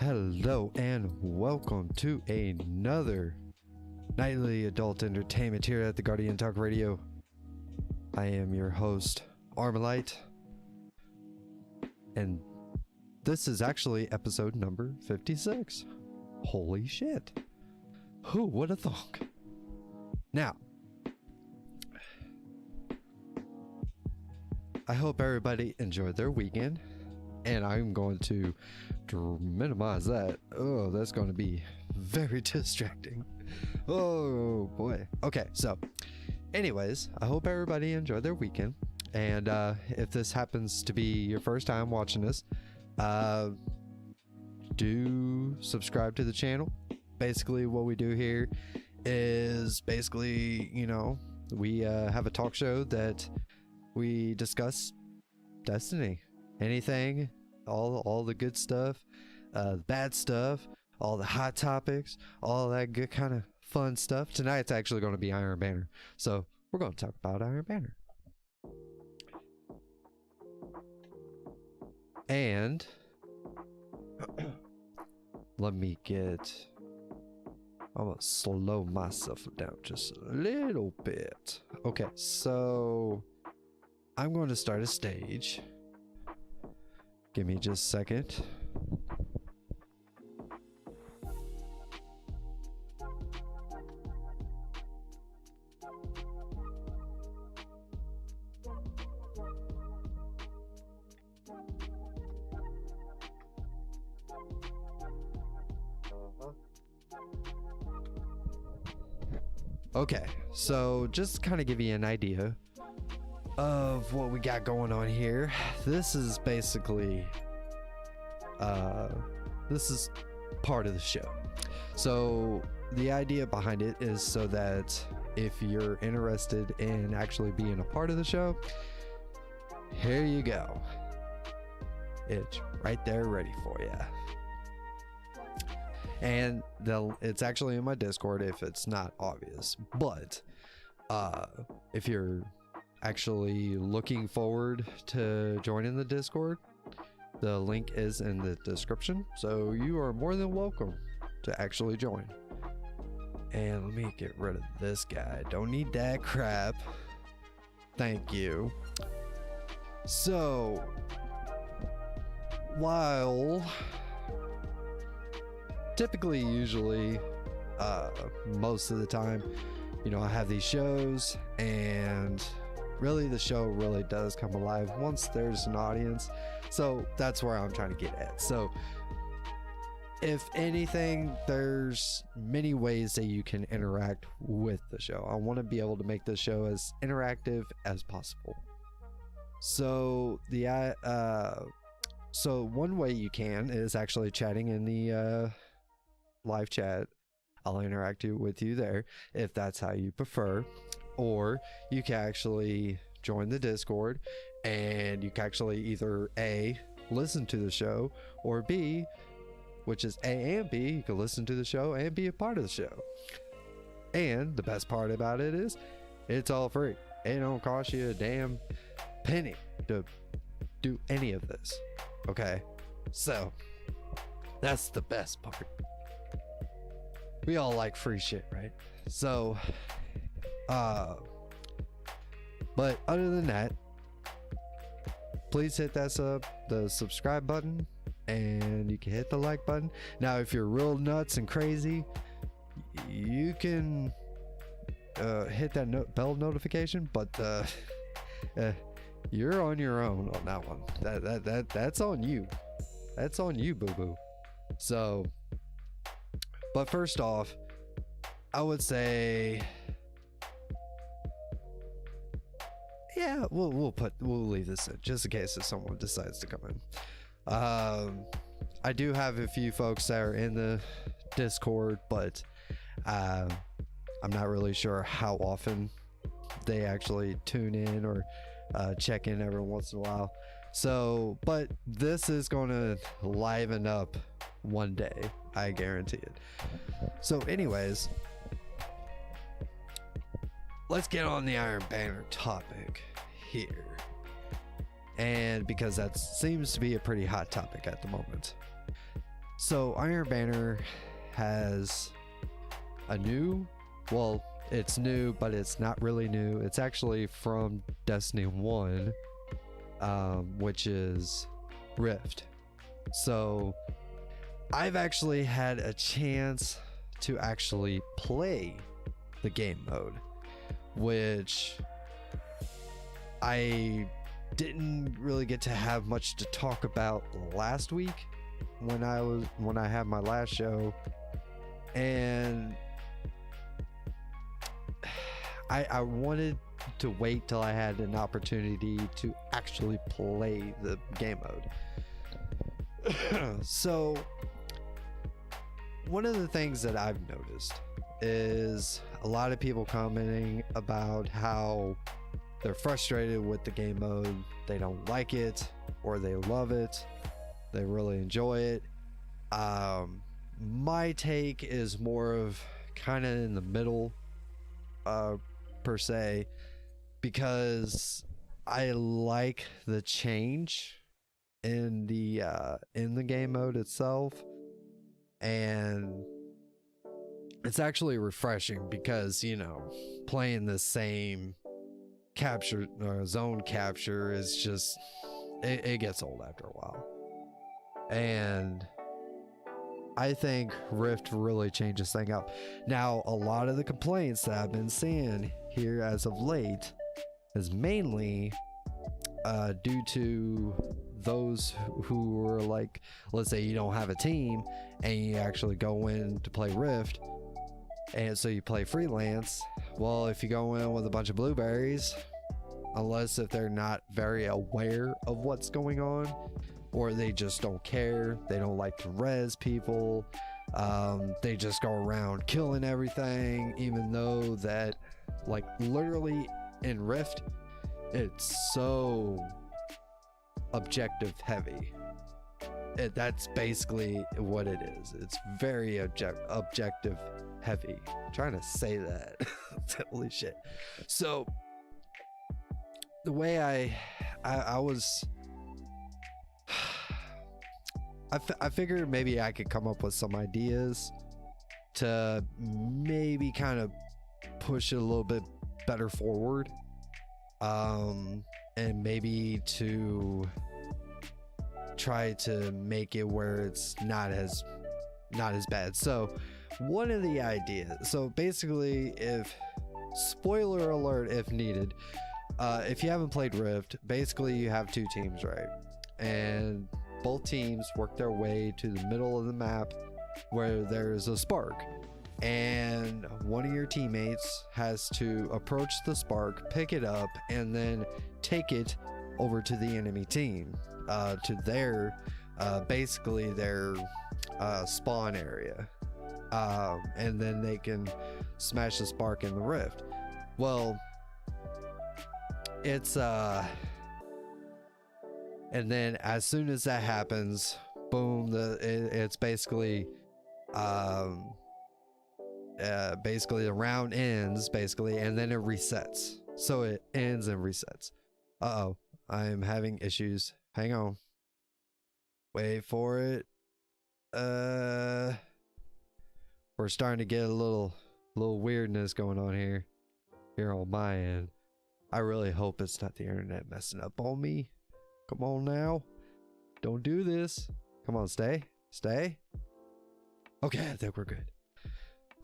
Hello and welcome to another nightly adult entertainment here at the Guardian Talk Radio. I am your host, Armalite, and this is actually episode number 56. Holy shit. Who would have thunk? Now, I hope everybody enjoyed their weekend, and I'm going to minimize that. Oh, that's going to be very distracting. Oh boy. Okay, so anyways, I hope everybody enjoyed their weekend, and if this happens to be your first time watching this, do subscribe to the channel. Basically what we do here is basically, we have a talk show that we discuss Destiny, anything, all the good stuff, bad stuff, all the hot topics, all that good kind of fun stuff. Tonight's actually going to be Iron Banner, so we're going to talk about Iron Banner. And let me I'm gonna slow myself down just a little bit. Okay, so I'm going to start a stage. Give me just a second. Okay, so just to kind of give you an idea of what we got going on here. This is basically this is part of the show. So the idea behind it is so that if you're interested in actually being a part of the show, here you go. It's right there ready for you. And it's actually in my Discord if it's not obvious. But if you're actually looking forward to joining the Discord, the link is in the description, so you are more than welcome to actually join. And let me get rid of this guy. Don't need that crap. Thank you. So while usually most of the time, I have these shows, and really the show really does come alive once there's an audience. So that's where I'm trying to get at. So if anything, there's many ways that you can interact with the show. I want to be able to make the show as interactive as possible. So so one way you can is actually chatting in the live chat. I'll interact with you there if that's how you prefer, or you can actually join the Discord, and you can actually either A, listen to the show, or B, which is A and B, you can listen to the show and be a part of the show. And the best part about it is it's all free. It don't cost you a damn penny to do any of this. Okay, so that's the best part. We all like free shit, right? So but other than that, please hit the subscribe button, and you can hit the like button. Now if you're real nuts and crazy, you can hit that bell notification, but you're on your own on that one. That's on you. That's on you, boo-boo. So, but first off, I would say, yeah, we'll leave this in just in case if someone decides to come in. I do have a few folks that are in the Discord, but I'm not really sure how often they actually tune in or check in every once in a while. So, but this is going to liven up one day, I guarantee it. So anyways, let's get on the Iron Banner topic here. And because that seems to be a pretty hot topic at the moment. So Iron Banner has a new, well, it's new, but it's not really new. It's actually from Destiny 1, which is Rift. So I've actually had a chance to actually play the game mode, which I didn't really get to have much to talk about last week when I had my last show, and I wanted to wait till I had an opportunity to actually play the game mode. So one of the things that I've noticed is a lot of people commenting about how they're frustrated with the game mode, they don't like it, or they love it, they really enjoy it. My take is more of kind of in the middle, per se, because I like the change in the game mode itself, and it's actually refreshing because, you know, playing the same capture zone capture is just it gets old after a while. And I think Rift really changes thing up. Now, a lot of the complaints that I've been seeing here as of late is mainly due to those who were like, let's say you don't have a team and you actually go in to play Rift, and so you play freelance. Well, if you go in with a bunch of blueberries, unless if they're not very aware of what's going on, or they just don't care, they don't like to res people, they just go around killing everything, even though that, like, literally in Rift, it's so objective heavy. That's basically what it is. It's very objective heavy. I'm trying to say that. Holy shit. So the way I was, I figured maybe I could come up with some ideas to maybe kind of push it a little bit better forward, and maybe to try to make it where it's not as bad. So one of the ideas, so basically, if, spoiler alert if needed, if you haven't played Rift, basically you have two teams, right? And both teams work their way to the middle of the map where there's a spark, and one of your teammates has to approach the spark, pick it up, and then take it over to the enemy team, to their basically their spawn area, and then they can smash the spark in the Rift. Well, it's and then as soon as that happens, boom, it's basically basically the round ends, basically, and then it resets. So it ends and resets. Uh-oh, I'm having issues. Hang on. Wait for it. We're starting to get a little weirdness going on here on my end. I really hope it's not the internet messing up on me. Come on now. Don't do this. Come on, stay. Okay, I think we're good.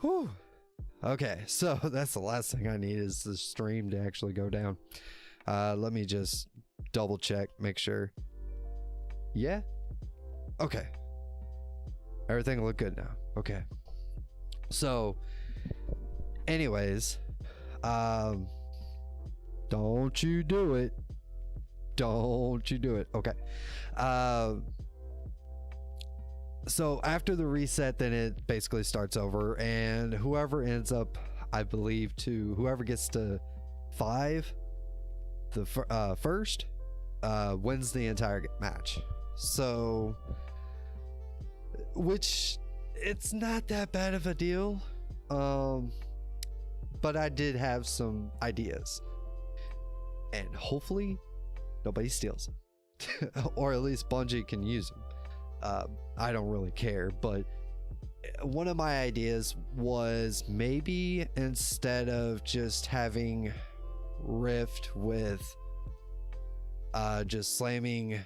Whew. Okay, so that's the last thing I need is the stream to actually go down. Let me just double check, make sure. Yeah? Okay. Everything look good now. Okay. So, anyways, don't you do it. Don't you do it. Okay. So after the reset, then it basically starts over, and whoever ends up, I believe, whoever gets to 5 the first wins the entire match. So, which, it's not that bad of a deal, but I did have some ideas, and hopefully nobody steals them or at least Bungie can use them. I don't really care, but one of my ideas was maybe instead of just having Rift with just slamming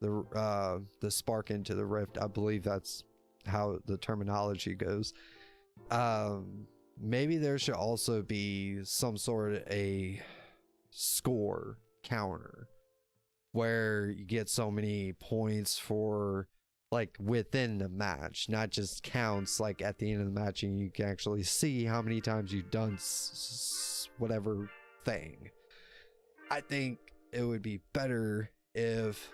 the spark into the Rift, I believe that's how the terminology goes. Maybe there should also be some sort of a score counter where you get so many points for like within the match, not just counts like at the end of the match, and you can actually see how many times you've done whatever thing. I think it would be better if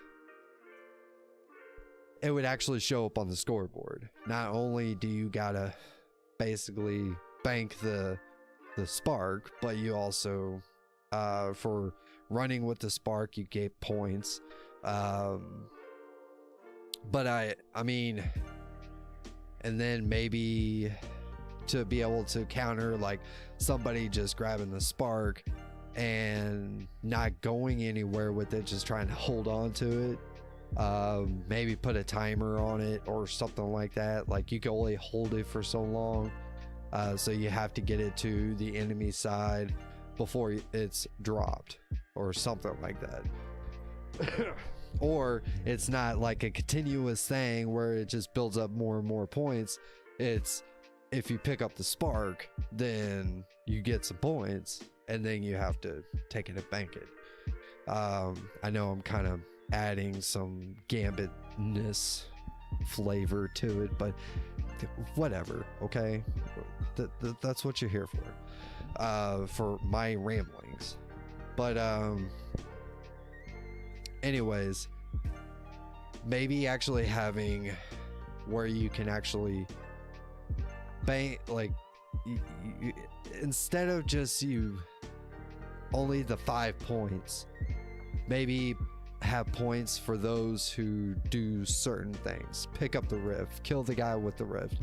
it would actually show up on the scoreboard. Not only do you gotta basically bank the spark, but you also for running with the spark you get points. But I mean, and then maybe to be able to counter like somebody just grabbing the spark and not going anywhere with it, just trying to hold on to it. Maybe put a timer on it or something like that. Like you can only hold it for so long, so you have to get it to the enemy side before it's dropped or something like that. Or it's not like a continuous thing where it just builds up more and more points. It's if you pick up the spark, then you get some points, and then you have to take it and bank it. I know I'm kind of adding some gambitness flavor to it, but whatever, okay? That's what you're here for my ramblings. But anyways, maybe actually having where you can actually bank, like you, instead of just you only the 5 points, maybe have points for those who do certain things. Pick up the rift, kill the guy with the rift,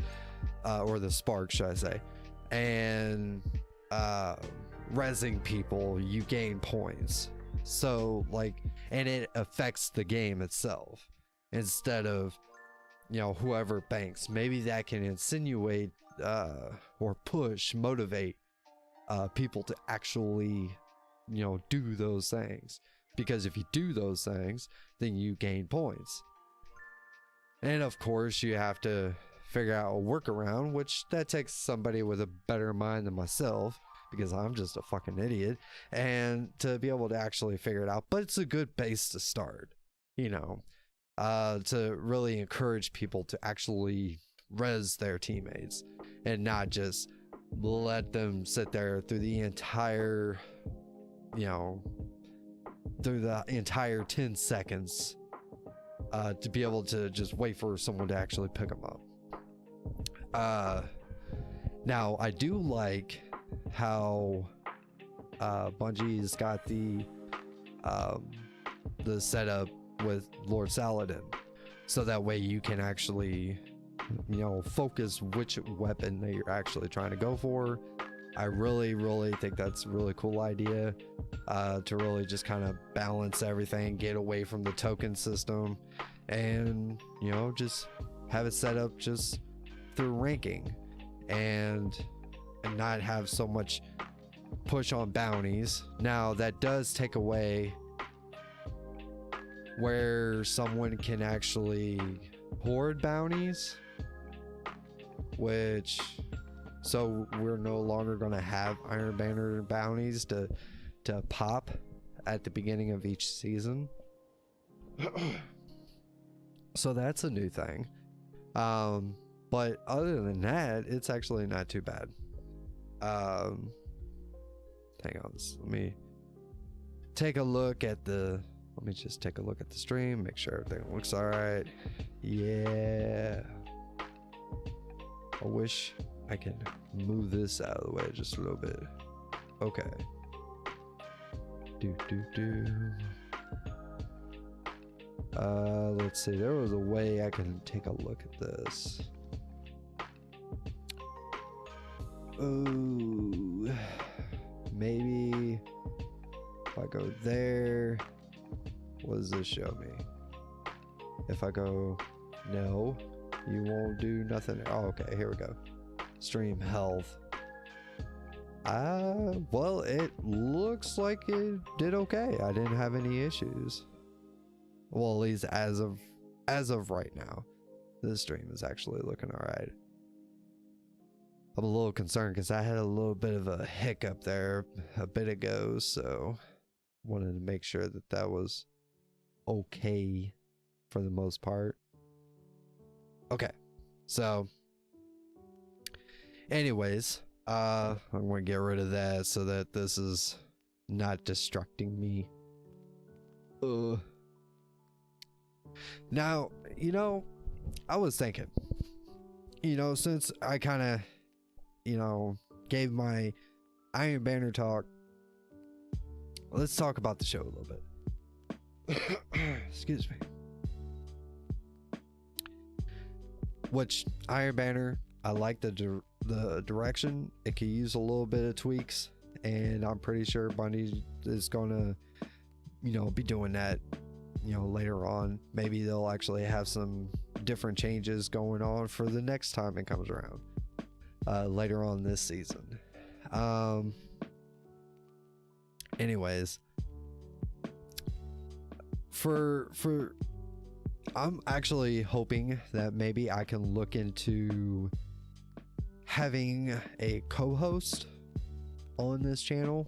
or the spark, should I say, and rezzing people, you gain points. So like, and it affects the game itself instead of, you know, whoever banks. Maybe that can insinuate or motivate people to actually, you know, do those things, because if you do those things, then you gain points. And of course you have to figure out a workaround, which that takes somebody with a better mind than myself, because I'm just a fucking idiot, and to be able to actually figure it out. But it's a good base to start, you know, to really encourage people to actually res their teammates and not just let them sit there through the entire, you know, through the entire 10 seconds to be able to just wait for someone to actually pick them up. Now I do like how Bungie's got the setup with Lord Saladin, so that way you can actually, you know, focus which weapon that you're actually trying to go for. I really think that's a really cool idea, to really just kind of balance everything, get away from the token system, and, you know, just have it set up just through ranking, and not have so much push on bounties. Now that does take away where someone can actually hoard bounties, which, so we're no longer going to have Iron Banner bounties to pop at the beginning of each season. So that's a new thing. But other than that, it's actually not too bad. Hang on, let me take a look at the, let me just take a look at the stream, make sure everything looks all right. Yeah, I wish I can move this out of the way just a little bit. Okay. Let's see, there was a way I can take a look at this. Oh, maybe if I go there, what does this show me? If I go No, you won't do nothing. Oh, okay, here we go. Stream health. Well, it looks like it did okay. I didn't have any issues. Well, at least as of right now, this stream is actually looking all right. I'm a little concerned because I had a little bit of a hiccup there a bit ago, so wanted to make sure that that was okay for the most part. Okay, so anyways, I'm going to get rid of that so that this is not distracting me. Now, you know, I was thinking, you know, since I kind of, you know, gave my Iron Banner talk, let's talk about the show a little bit. Excuse me. Which Iron Banner, I like the direction. It could use a little bit of tweaks, and I'm pretty sure Bungie is gonna, you know, be doing that, you know, later on. Maybe they'll actually have some different changes going on for the next time it comes around, later on this season. Anyways, for I'm actually hoping that maybe I can look into having a co-host on this channel,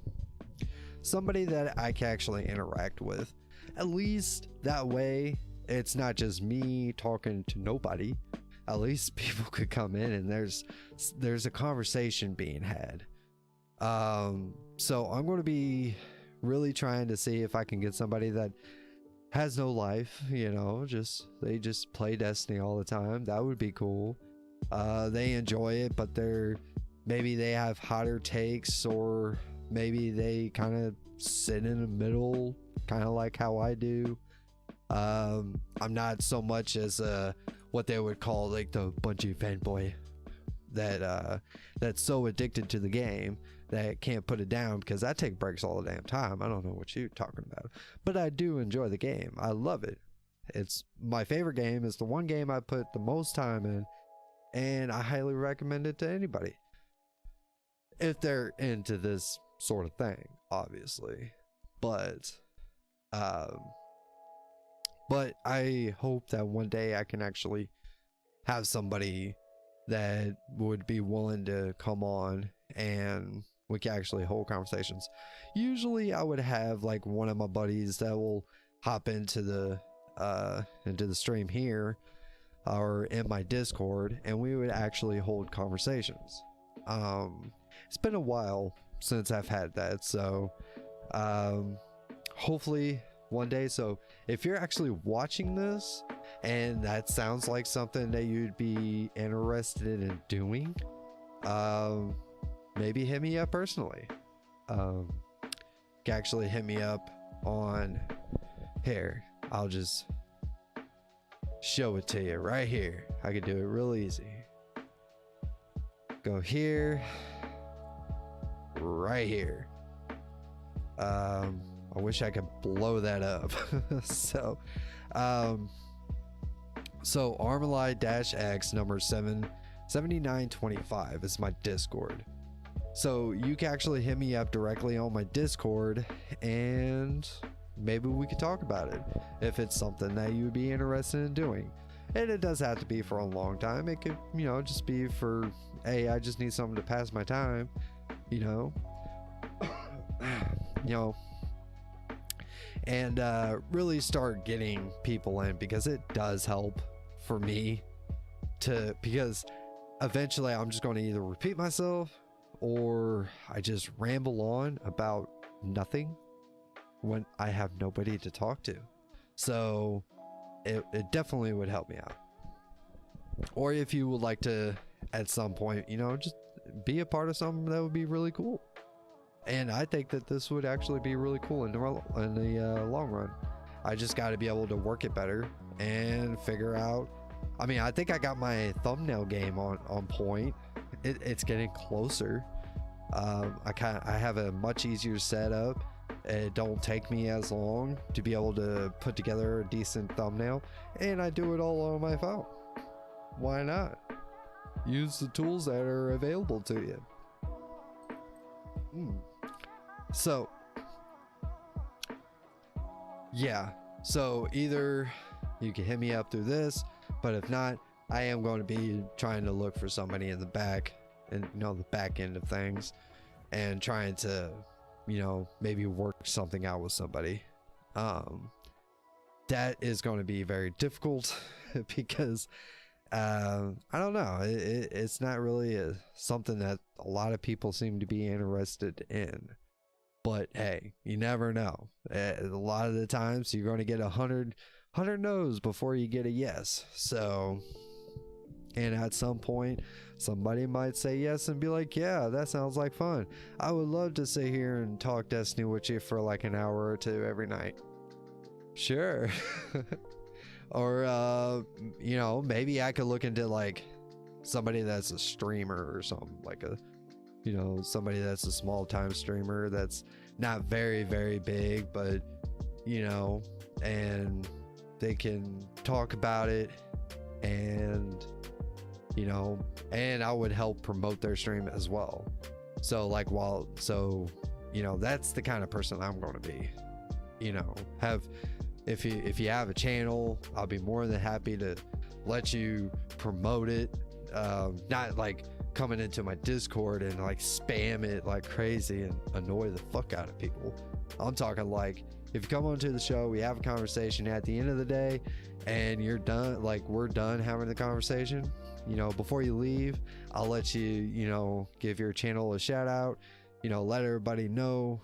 somebody that I can actually interact with. At least that way it's not just me talking to nobody. At least people could come in and there's a conversation being had. So I'm going to be really trying to see if I can get somebody that has no life, you know, they just play Destiny all the time. That would be cool. They enjoy it, but maybe they have hotter takes, or maybe they kind of sit in the middle, kind of like how I do. I'm not so much as what they would call like the Bungie fanboy that's so addicted to the game that can't put it down, because I take breaks all the damn time. I don't know what you're talking about, but I do enjoy the game. I love it. It's my favorite game. It's the one game I put the most time in, and I highly recommend it to anybody if they're into this sort of thing, obviously. But I hope that one day I can actually have somebody that would be willing to come on and we can actually hold conversations. Usually I would have like one of my buddies that will hop into the stream here or in my Discord, and we would actually hold conversations. It's been a while since I've had that, so hopefully one day. So if you're actually watching this and that sounds like something that you'd be interested in doing, maybe hit me up personally. You can actually hit me up on here. I'll just show it to you right here. I could do it real easy. Go here, right here. I wish I could blow that up. So Armalite-X number 7925 is my Discord. So you can actually hit me up directly on my Discord, and maybe we could talk about it if it's something that you would be interested in doing. And it does have to be for a long time. It could, you know, just be for, hey, I just need something to pass my time, you know. You know, and really start getting people in, because it does help for me because eventually I'm just going to either repeat myself or I just ramble on about nothing when I have nobody to talk to. So it definitely would help me out. Or if you would like to at some point, you know, just be a part of something, that would be really cool. And I think that this would actually be really cool in the long run. I just got to be able to work it better and figure out. I mean, I think I got my thumbnail game on point. It's getting closer. I have a much easier setup. It don't take me as long to be able to put together a decent thumbnail, and I do it all on my phone. Why not? Use the tools that are available to you. So yeah, so either you can hit me up through this, but if not, I am going to be trying to look for somebody in the back, and the back end of things, and trying to, maybe work something out with somebody. That is going to be very difficult because I don't know, it's not really something that a lot of people seem to be interested in. But hey, you never know. A lot of the times you're going to get 100 no's before you get a yes. So, and at some point, somebody might say yes and be like, yeah, that sounds like fun. I would love to sit here and talk Destiny with you for like an hour or two every night. Sure. Or, maybe I could look into like somebody that's a streamer or something, like somebody that's a small time streamer that's not very, very big, but, and they can talk about it, and, and I would help promote their stream as well. So like, that's the kind of person I'm going to be, if you have a channel, I'll be more than happy to let you promote it. Not like coming into my Discord and like spam it like crazy and annoy the fuck out of people. I'm talking like, if you come onto the show, we have a conversation at the end of the day, and you're done, like we're done having the conversation, before you leave, I'll let you, give your channel a shout out, let everybody know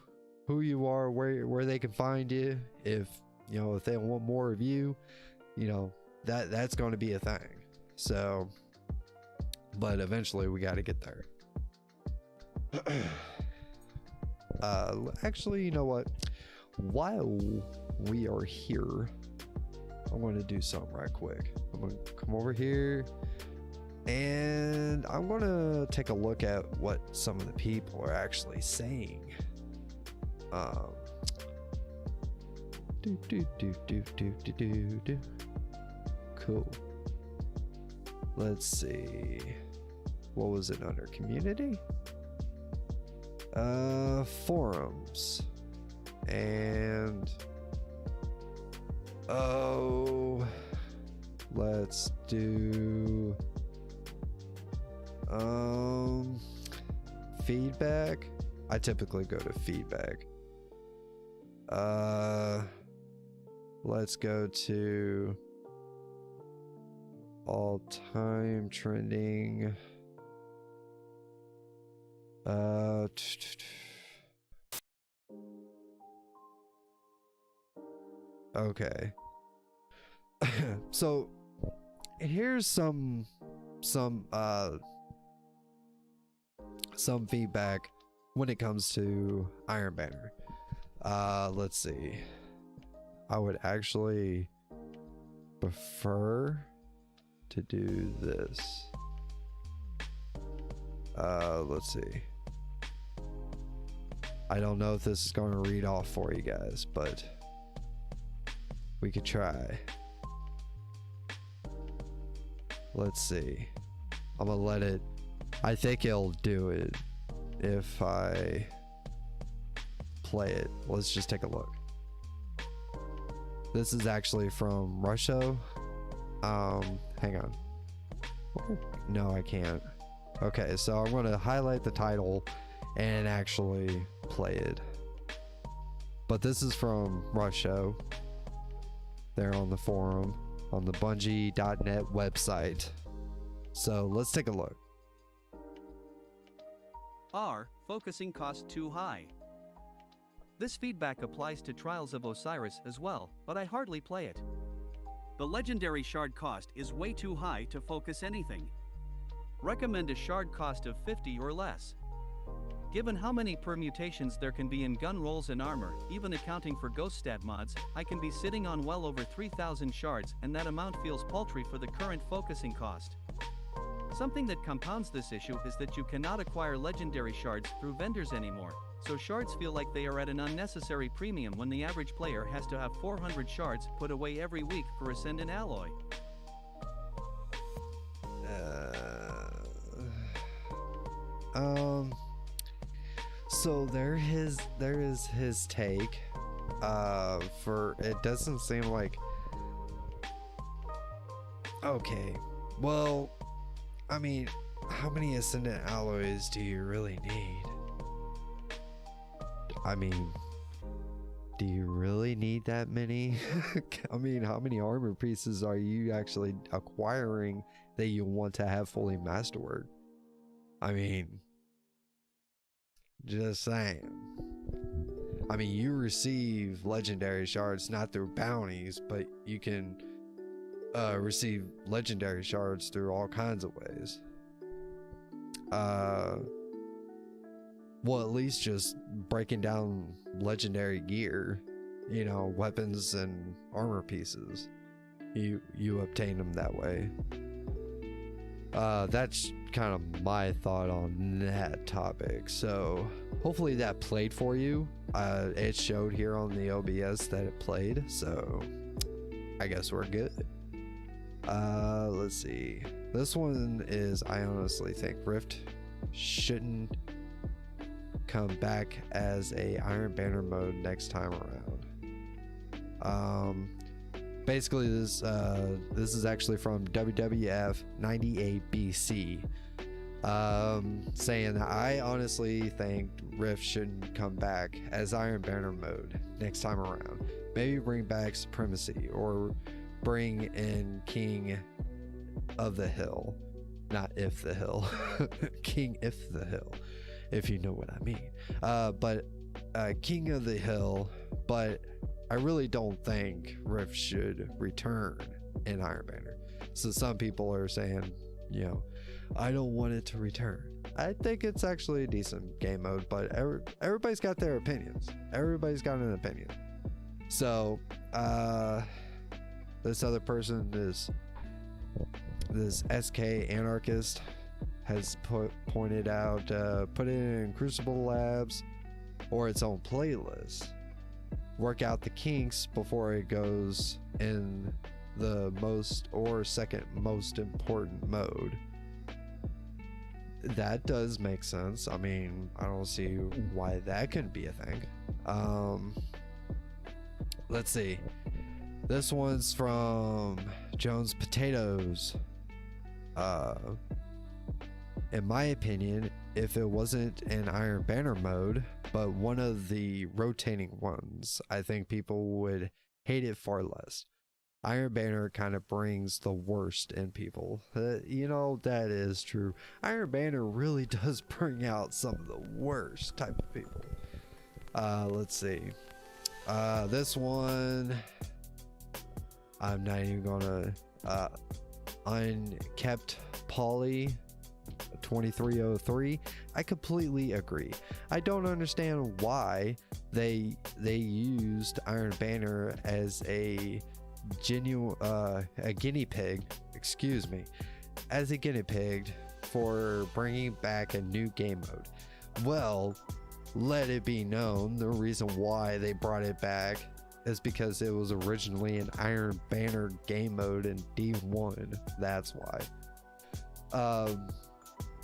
who you are, where they can find you. If they want more of you, that's going to be a thing. So, but eventually we got to get there. Actually, you know what? While we are here, I want to do something right quick. I'm going to come over here, and I'm going to take a look at what some of the people are actually saying. Cool. Let's see. What was it under? Community? Forums. And let's do feedback. I typically go to feedback. Let's go to all-time trending. Okay. So here's some feedback when it comes to Iron Banner. Let's see. I would actually prefer to do this. Let's see. I don't know if this is going to read off for you guys, but we could try. Let's see. I'm gonna let it. I think it'll do it if I play it. Let's just take a look. This is actually from Russia. Hang on. No, I can't. Okay, so I'm going to highlight the title and actually play it. But this is from Russia. They're on the forum on the Bungie.net website. So let's take a look. Focusing cost too high. This feedback applies to Trials of Osiris as well, but I hardly play it. The legendary shard cost is way too high to focus anything. Recommend a shard cost of 50 or less. Given how many permutations there can be in gun rolls and armor, even accounting for ghost stat mods, I can be sitting on well over 3,000 shards, and that amount feels paltry for the current focusing cost. Something that compounds this issue is that you cannot acquire legendary shards through vendors anymore, so shards feel like they are at an unnecessary premium when the average player has to have 400 shards put away every week for Ascendant Alloy. So there is his take. For it doesn't seem like. Okay, well, I mean, how many Ascendant Alloys do you really need? I mean, do you really need that many? I mean, how many armor pieces are you actually acquiring that you want to have fully masterwork? I mean, just saying. I mean, you receive legendary shards not through bounties, but you can receive legendary shards through all kinds of ways. Well, at least just breaking down legendary gear, you know, weapons and armor pieces. You obtain them that way. That's kind of my thought on that topic. So hopefully that played for you. It showed here on the OBS that it played, so I guess we're good. Let's see. This one is, I honestly think Rift shouldn't come back as a Iron Banner mode next time around. Basically this is actually from WWF 98 BC, saying that I honestly think Rift shouldn't come back as Iron Banner mode next time around. Maybe bring back Supremacy or bring in King of the Hill, not if the hill. King if the hill, if you know what I mean. But King of the Hill, but I really don't think Rift should return in Iron Banner. So some people are saying, you know, I don't want it to return. I think it's actually a decent game mode, but everybody's got their opinions. Everybody's got an opinion. So this other person is this SK Anarchist has pointed out, put it in Crucible Labs or its own playlist. Work out the kinks before it goes in the most or second most important mode. That does make sense. I mean, I don't see why that couldn't be a thing. Let's see. This one's from Jones Potatoes. In my opinion, if it wasn't in Iron Banner mode, but one of the rotating ones, I think people would hate it far less. Iron Banner kind of brings the worst in people. You know, that is true. Iron Banner really does bring out some of the worst type of people. Let's see. This one, I'm not even gonna, Unkept Polly 2303. I completely agree. I don't understand why they used Iron Banner as a genuine a guinea pig, excuse me, as a guinea pig for bringing back a new game mode. Well, let it be known the reason why they brought it back is because it was originally an Iron Banner game mode in D1. That's why.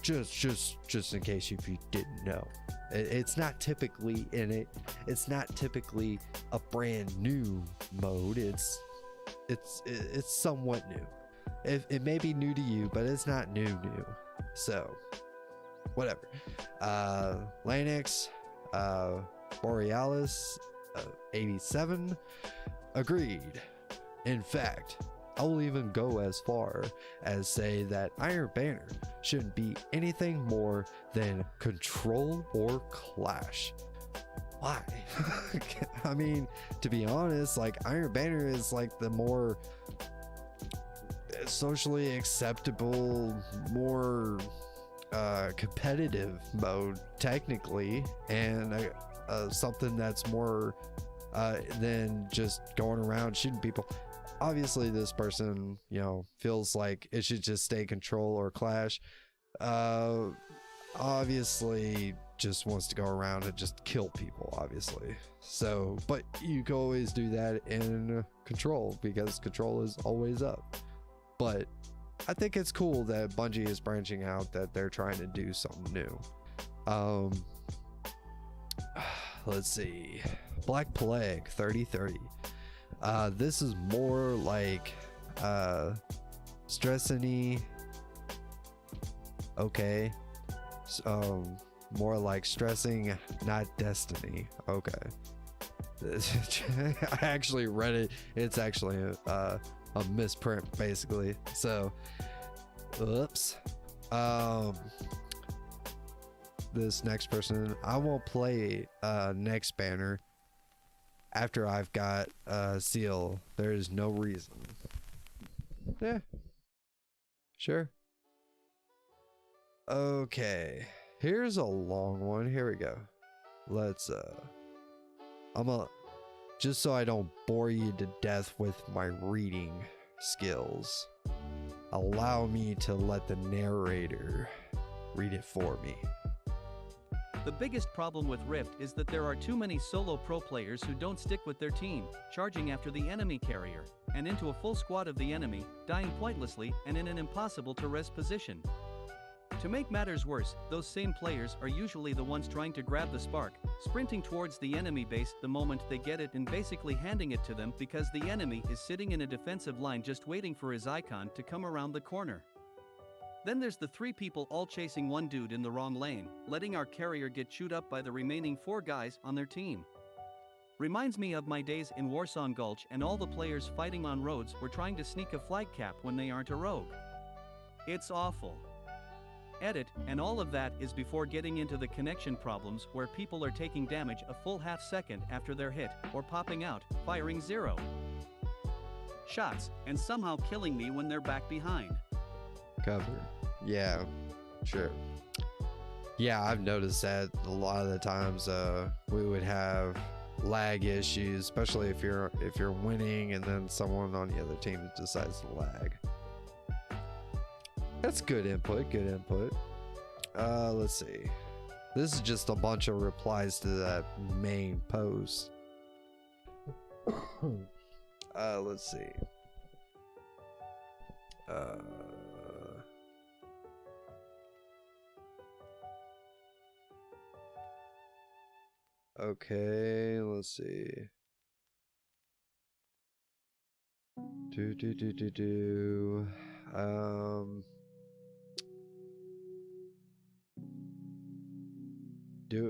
Just in case if you didn't know, it's not typically in it. It's not typically a brand new mode. It's somewhat new. It may be new to you, but it's not new. So, whatever. Lanix, Borealis, 87, agreed. In fact, I'll even go as far as say that Iron Banner shouldn't be anything more than Control or Clash. Why? I mean, to be honest, like Iron Banner is like the more socially acceptable, more competitive mode technically, and something that's more than just going around shooting people. obviously this person, you know, feels like it should just stay control or clash. Obviously just wants to go around and just kill people, obviously. So, but you can always do that in control because control is always up. But I think it's cool that Bungie is branching out, that they're trying to do something new. Let's see. Black Plague 3030. This is more like stressing-y. Okay. More like stressing, not destiny. Okay. I actually read it. It's actually a misprint, basically. So, oops. This next person, I won't play next banner after I've got seal. There is no reason. Yeah, sure. Okay, here's a long one. Here we go. Let's just so I don't bore you to death with my reading skills, allow me to let the narrator read it for me. The biggest problem with Rift is that there are too many solo pro players who don't stick with their team, charging after the enemy carrier, and into a full squad of the enemy, dying pointlessly and in an impossible to res position. To make matters worse, those same players are usually the ones trying to grab the spark, sprinting towards the enemy base the moment they get it and basically handing it to them because the enemy is sitting in a defensive line just waiting for his icon to come around the corner. Then there's the 3 people all chasing one dude in the wrong lane, letting our carrier get chewed up by the remaining 4 guys on their team. Reminds me of my days in Warsong Gulch and all the players fighting on roads were trying to sneak a flag cap when they aren't a rogue. It's awful. Edit, and all of that is before getting into the connection problems where people are taking damage a full half second after they're hit, or popping out, firing 0 shots, and somehow killing me when they're back behind. Cover. Yeah, sure. Yeah, I've noticed that a lot of the times we would have lag issues, especially if you're winning and then someone on the other team decides to lag. That's good input, good input. Let's see. This is just a bunch of replies to that main post. Let's see. Okay, let's see.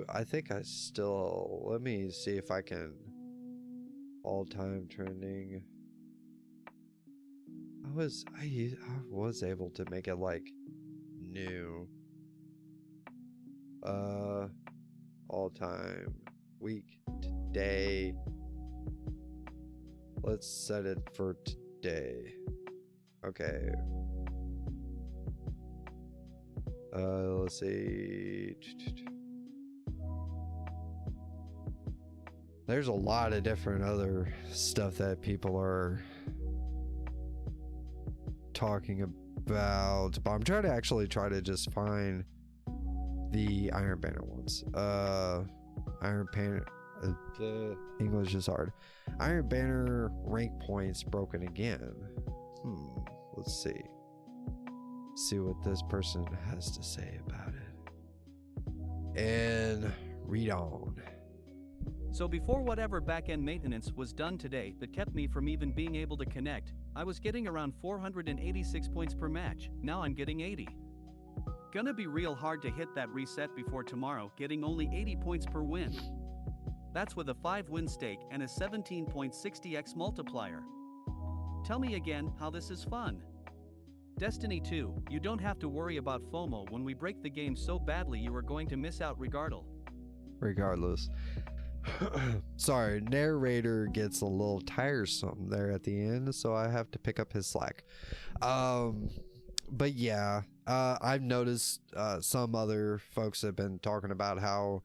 I think I still, let me see if I can all-time trending. I was able to make it like new. All-time week today. Let's set it for today. Okay. Let's see. There's a lot of different other stuff that people are talking about, but I'm trying to actually just find the Iron Banner ones. Iron Banner, the English is hard. Iron Banner rank points broken again. Let's see. See what this person has to say about it. And read on. So before whatever back-end maintenance was done today that kept me from even being able to connect, I was getting around 486 points per match. Now I'm getting 80. Gonna be real hard to hit that reset before tomorrow, getting only 80 points per win. That's with a 5-win stake and a 17.60x multiplier. Tell me again how this is fun. Destiny 2, you don't have to worry about FOMO when we break the game so badly you are going to miss out regardless. Sorry, narrator gets a little tiresome there at the end, so I have to pick up his slack. But yeah, I've noticed some other folks have been talking about how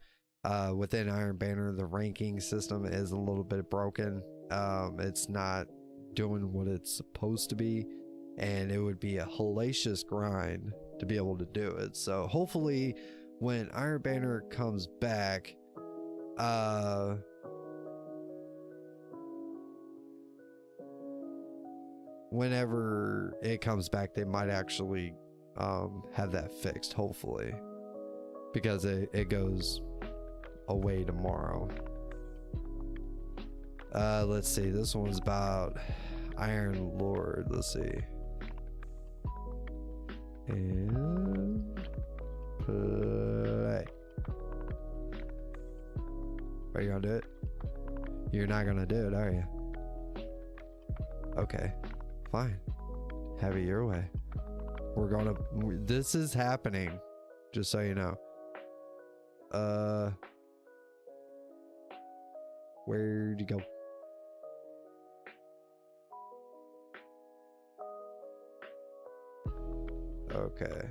within Iron Banner the ranking system is a little bit broken. It's not doing what it's supposed to be, and it would be a hellacious grind to be able to do it. So hopefully when Iron Banner comes back, whenever it comes back, they might actually have that fixed, hopefully, because it goes away tomorrow. Let's see, this one's about Iron Lord. Let's see. And play. Are you gonna do it? You're not gonna do it, are you? Okay, fine. Have it your way. This is happening, just so you know. Where'd you go? Okay.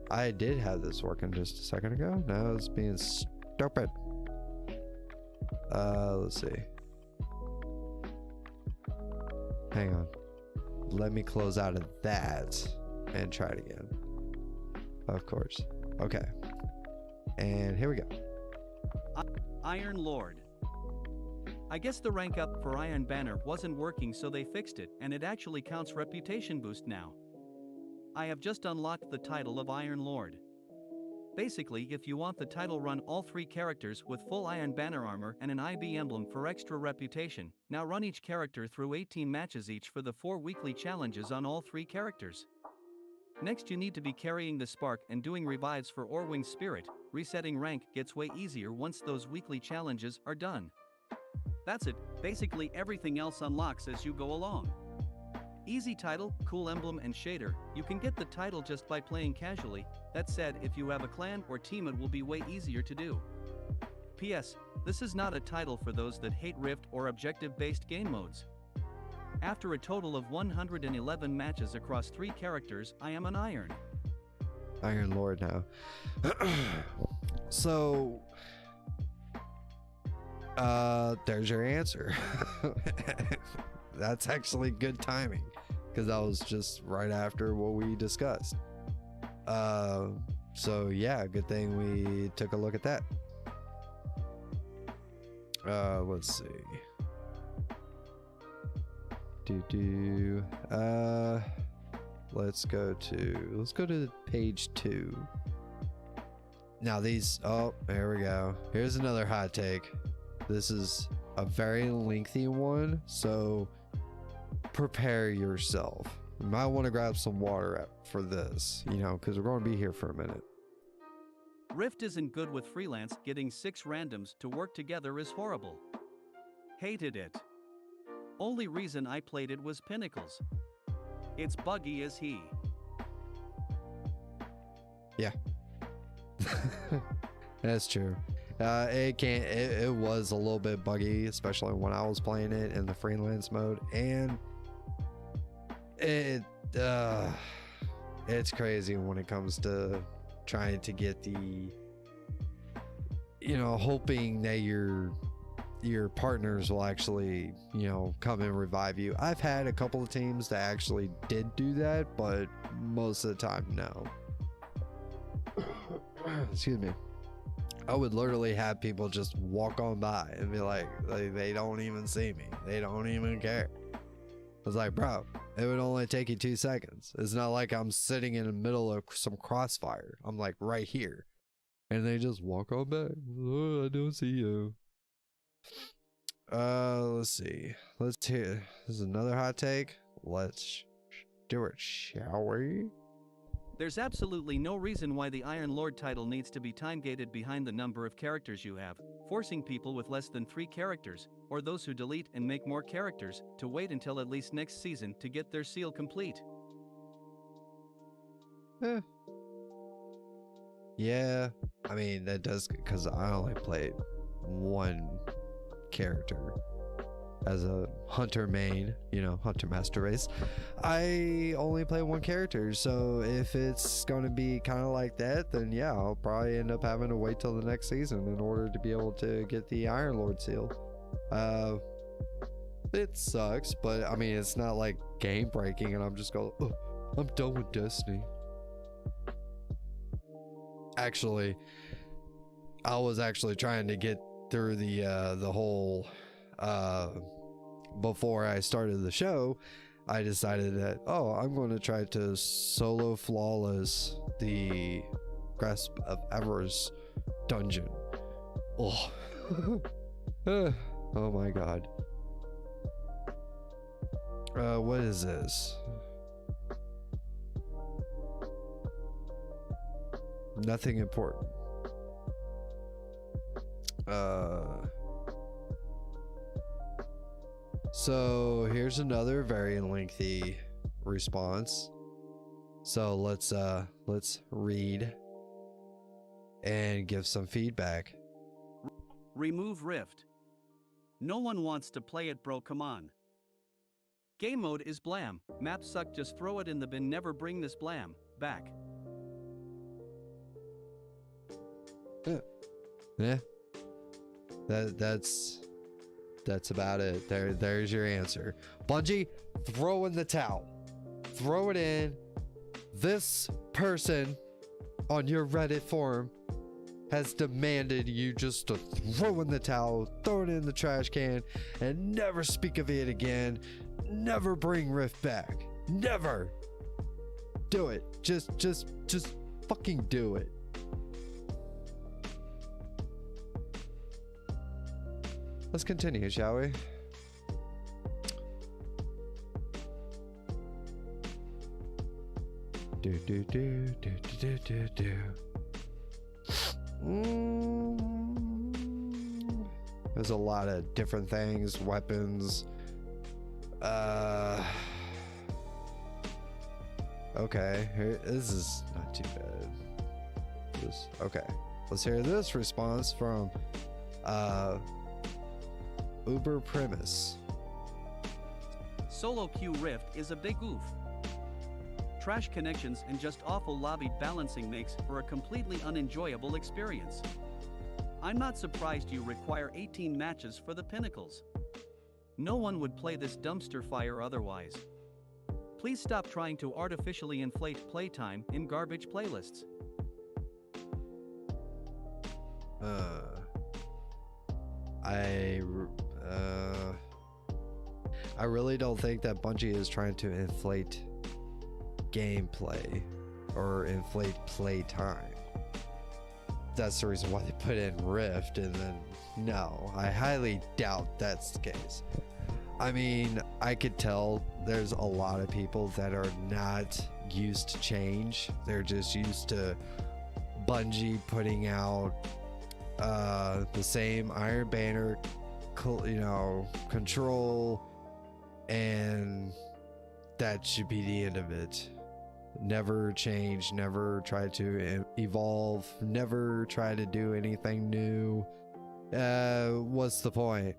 I did have this working just a second ago. Now it's being stupid. Let's see. Hang on. Let me close out of that and try it again. Of course. Okay. And here we go. Iron Lord. I guess the rank up for Iron Banner wasn't working, so they fixed it, and it actually counts reputation boost now. I have just unlocked the title of Iron Lord. Basically, if you want the title, run all 3 characters with full Iron Banner armor and an IB emblem for extra reputation. Now run each character through 18 matches each for the 4 weekly challenges on all 3 characters. Next, you need to be carrying the spark and doing revives for Orwing's spirit. Resetting rank gets way easier once those weekly challenges are done. That's it, basically everything else unlocks as you go along. Easy title, cool emblem and shader. You can get the title just by playing casually. That said, if you have a clan or team, it will be way easier to do. P.S. This is not a title for those that hate Rift or objective-based game modes. After a total of 111 matches across 3 characters, I am an Iron Lord now. So there's your answer. That's actually good timing, because that was just right after what we discussed. So yeah, good thing we took a look at that. Let's see. Let's go to page 2. Now these, oh, there we go. Here's another hot take. This is a very lengthy one, so prepare yourself. You might want to grab some water for this, you know, because we're going to be here for a minute. Rift isn't good with freelance. Getting 6 randoms to work together is horrible. Hated it. Only reason I played it was Pinnacles. It's buggy as he. Yeah. That's true. It was a little bit buggy, especially when I was playing it in the freelance mode, and it's crazy when it comes to trying to get the, you know, hoping that your partners will actually, you know, come and revive you. I've had a couple of teams that actually did do that, but most of the time, no. Excuse me. I would literally have people just walk on by and be like, they don't even see me. They don't even care. I was like, bro, it would only take you 2 seconds. It's not like I'm sitting in the middle of some crossfire. I'm like right here. And they just walk on by. Oh, I don't see you. Let's see. Let's hear. This is another hot take. Let's do it, shall we? There's absolutely no reason why the Iron Lord title needs to be time-gated behind the number of characters you have, forcing people with less than 3 characters, or those who delete and make more characters, to wait until at least next season to get their seal complete. Yeah, I mean, that does, because I only played 1 character as a hunter main, you know, hunter master race. I only play 1 character, so if it's going to be kind of like that, then yeah, I'll probably end up having to wait till the next season in order to be able to get the Iron Lord seal. It sucks, but I mean, it's not like game breaking, and I'm just going, oh, I'm done with Destiny. Actually, I was actually trying to get through the whole before I started the show. I decided that, oh, I'm going to try to solo flawless the Grasp of Avarice dungeon. Oh. Oh my god. What is this? Nothing important. So here's another very lengthy response. So let's read and give some feedback. Remove Rift. No one wants to play it, bro, come on. Game mode is blam. Maps suck, just throw it in the bin, never bring this blam back. Yeah. That's about it. There's your answer. Bungie, throw in the towel. Throw it in. This person on your Reddit forum has demanded you just to throw in the towel, throw it in the trash can, and never speak of it again. Never bring Rift back. Never. Do it. Just fucking do it. Let's continue, shall we? There's a lot of different things, weapons. Okay, this is not too bad. Okay, let's hear this response from Uber Premise. Solo queue Rift is a big oof. Trash connections and just awful lobby balancing makes for a completely unenjoyable experience. I'm not surprised you require 18 matches for the pinnacles. No one would play this dumpster fire otherwise. Please stop trying to artificially inflate playtime in garbage playlists. I really don't think that Bungie is trying to inflate gameplay or inflate playtime. That's the reason why they put in Rift, and then no, I highly doubt that's the case. I mean, I could tell there's a lot of people that are not used to change. They're just used to Bungie putting out the same Iron Banner, control, and that should be the end of it. Never change, never try to evolve, never try to do anything new. What's the point?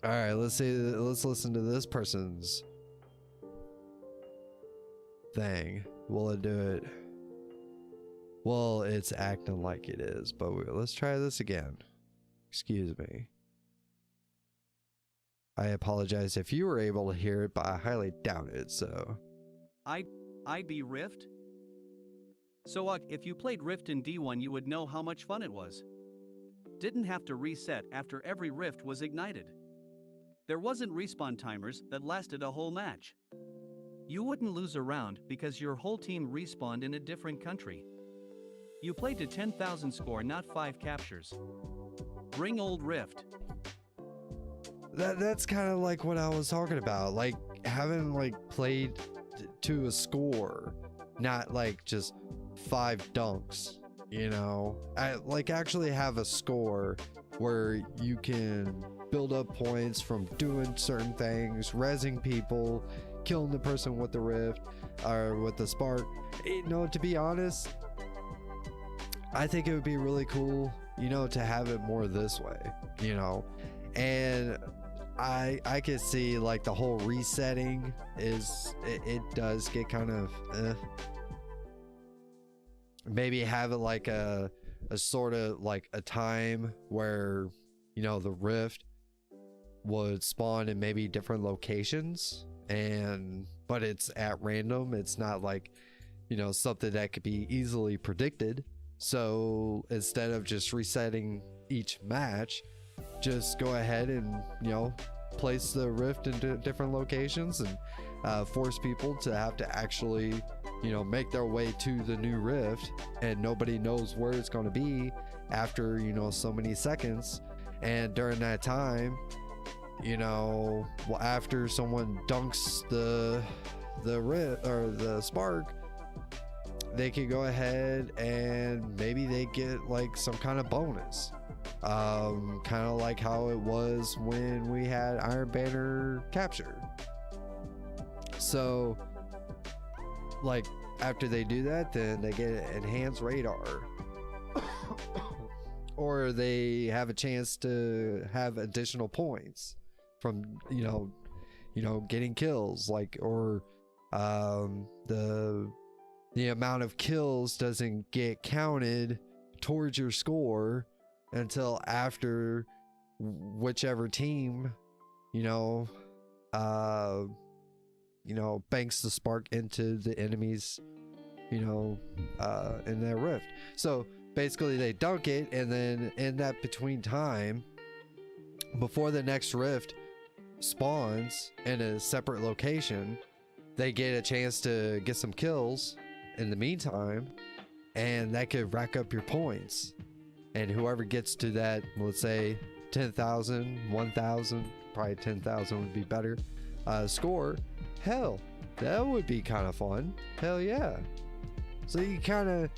All right, let's listen to this person's thing. Will it do it? Well, it's acting like it is, but let's try this again. Excuse me. I apologize if you were able to hear it, but I highly doubt it, so. IB Rift? So if you played Rift in D1 you would know how much fun it was. Didn't have to reset after every Rift was ignited. There wasn't respawn timers that lasted a whole match. You wouldn't lose a round because your whole team respawned in a different country. You played to 10,000 score, not 5 captures. Bring old Rift. That's kind of like what I was talking about, like having played to a score, not like just 5 dunks, I actually have a score where you can build up points from doing certain things, rezzing people, killing the person with the Rift or with the Spark. To be honest, I think it would be really cool, to have it more this way, and I could see the whole resetting it does get kind of maybe have it like a sort of like a time where the Rift would spawn in maybe different locations, and but it's at random. It's not like, you know, something that could be easily predicted. So instead of just resetting each match, just go ahead and, you know, place the rift into different locations and force people to have to actually, you know, make their way to the new rift, and nobody knows where it's going to be after, you know, so many seconds. And during that time, you know, after someone dunks the rift or the spark, they could go ahead and maybe they get like some kind of bonus, kind of like how it was when we had Iron Banner capture. So like after they do that, then they get enhanced radar or they have a chance to have additional points from, you know, getting kills, like, or the amount of kills doesn't get counted towards your score until after whichever team, you know, banks the spark into the enemies, you know, in their rift. So basically they dunk it, and then in that between time before the next rift spawns in a separate location, they get a chance to get some kills in the meantime, and that could rack up your points. And whoever gets to that, let's say 10,000, 1,000, probably 10,000 would be better, score, hell, that would be kind of fun. Hell yeah. So you kind of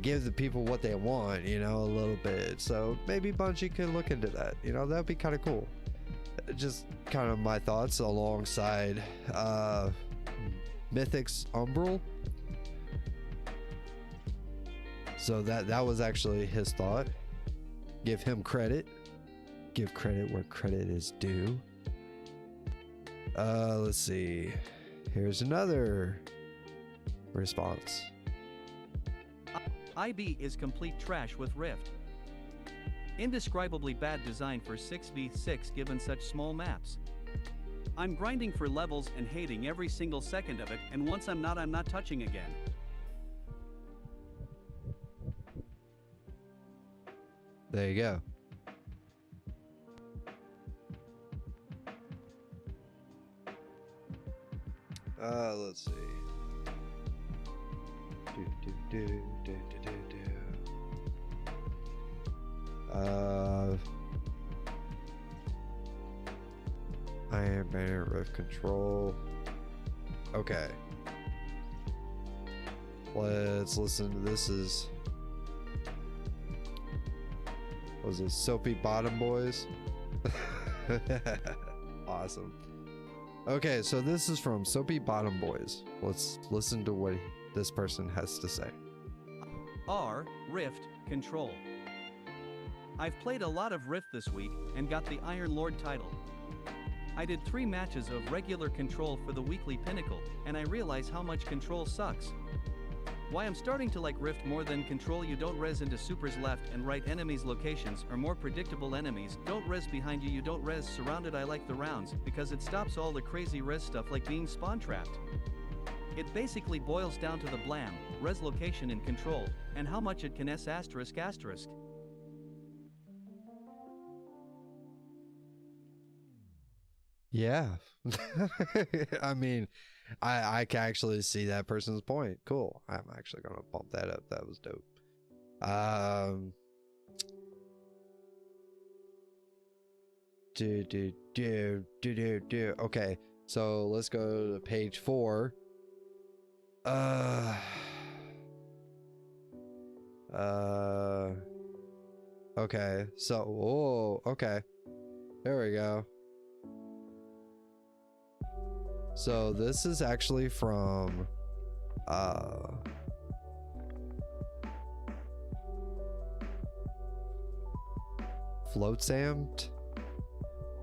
give the people what they want, you know, a little bit. So maybe Bungie could look into that, you know, that'd be kind of cool. Just kind of my thoughts alongside Mythic's Umbral. So that was actually his thought. Give him credit. Give credit where credit is due. Let's see. Here's another response. IB is complete trash with Rift. Indescribably bad design for 6v6 given such small maps. I'm grinding for levels and hating every single second of it, and once I'm not touching again. There you go. Let's see. Iron Banner Rift Control. Okay. Let's listen to this. Was it Soapy Bottom Boys? Awesome. Okay, so this is from Soapy Bottom Boys. Let's listen to what this person has to say. Rift Control. I've played a lot of Rift this week and got the Iron Lord title. I did 3 matches of regular Control for the weekly pinnacle, and I realize how much Control sucks. Why I'm starting to like Rift more than Control: you don't res into supers left and right, enemies locations are more predictable, enemies don't res behind you, you don't res surrounded. I like the rounds because it stops all the crazy res stuff like being spawn trapped. It basically boils down to the blam, res location in Control, and how much it can s*****. Yeah. I mean, I can actually see that person's point. Cool. I'm actually gonna bump that up. That was dope. Okay, so let's go to page 4. Okay, so okay, there we go. So this is actually from Float Samt.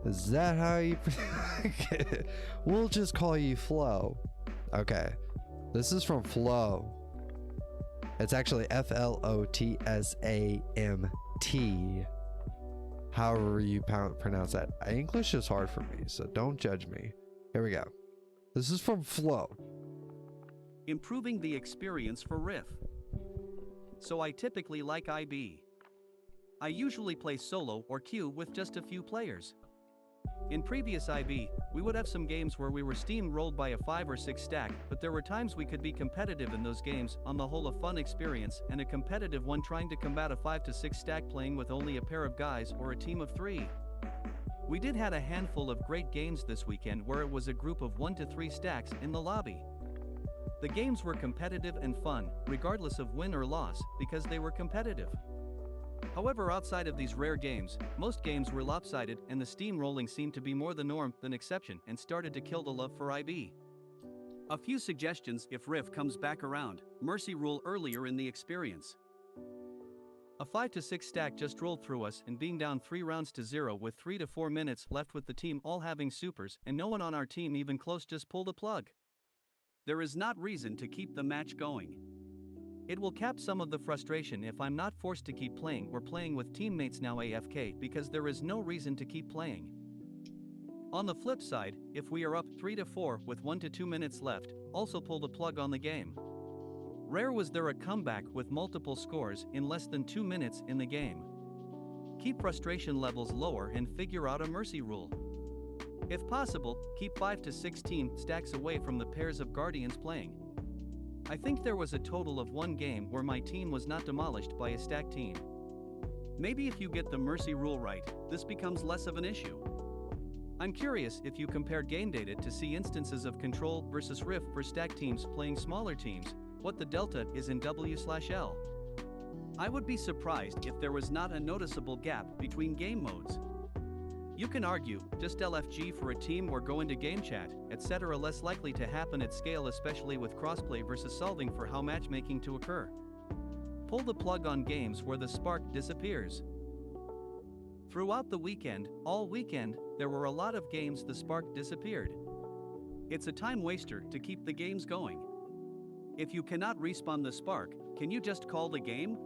Is that how you we'll just call you Flo. Okay, this is from Flo. It's actually FLOTSAMT. however you pronounce that. English is hard for me, so don't judge me. Here we go. This is from Flo. Improving the experience for Riff. So I typically like IB. I usually play solo or queue with just a few players. In previous IB, we would have some games where we were steamrolled by a 5 or 6 stack, but there were times we could be competitive in those games, on the whole a fun experience, and a competitive one trying to combat a 5 to 6 stack playing with only a pair of guys or a team of 3. We did had a handful of great games this weekend where it was a group of 1 to 3 stacks in the lobby. The games were competitive and fun, regardless of win or loss, because they were competitive. However, outside of these rare games, most games were lopsided and the steamrolling seemed to be more the norm than exception and started to kill the love for IB. A few suggestions if Riff comes back around: Mercy Rule earlier in the experience. A 5 to 6 stack just rolled through us and being down 3 rounds to 0 with 3 to 4 minutes left with the team all having supers and no one on our team even close just pulled a plug. There is not reason to keep the match going. It will cap some of the frustration if I'm not forced to keep playing or playing with teammates now AFK because there is no reason to keep playing. On the flip side, if we are up 3 to 4 with 1 to 2 minutes left, also pull the plug on the game. Rare was there a comeback with multiple scores in less than 2 minutes in the game. Keep frustration levels lower and figure out a mercy rule. If possible, keep 5 to 16 stacks away from the pairs of guardians playing. I think there was a total of 1 game where my team was not demolished by a stack team. Maybe if you get the mercy rule right, this becomes less of an issue. I'm curious if you compare game data to see instances of control versus Riff for stack teams playing smaller teams, what the delta is in W/L. I would be surprised if there was not a noticeable gap between game modes. You can argue, just LFG for a team or go into game chat, etc. less likely to happen at scale, especially with crossplay versus solving for how matchmaking to occur. Pull the plug on games where the spark disappears. Throughout the weekend, all weekend, there were a lot of games the spark disappeared. It's a time waster to keep the games going. If you cannot respawn the spark, can you just call the game?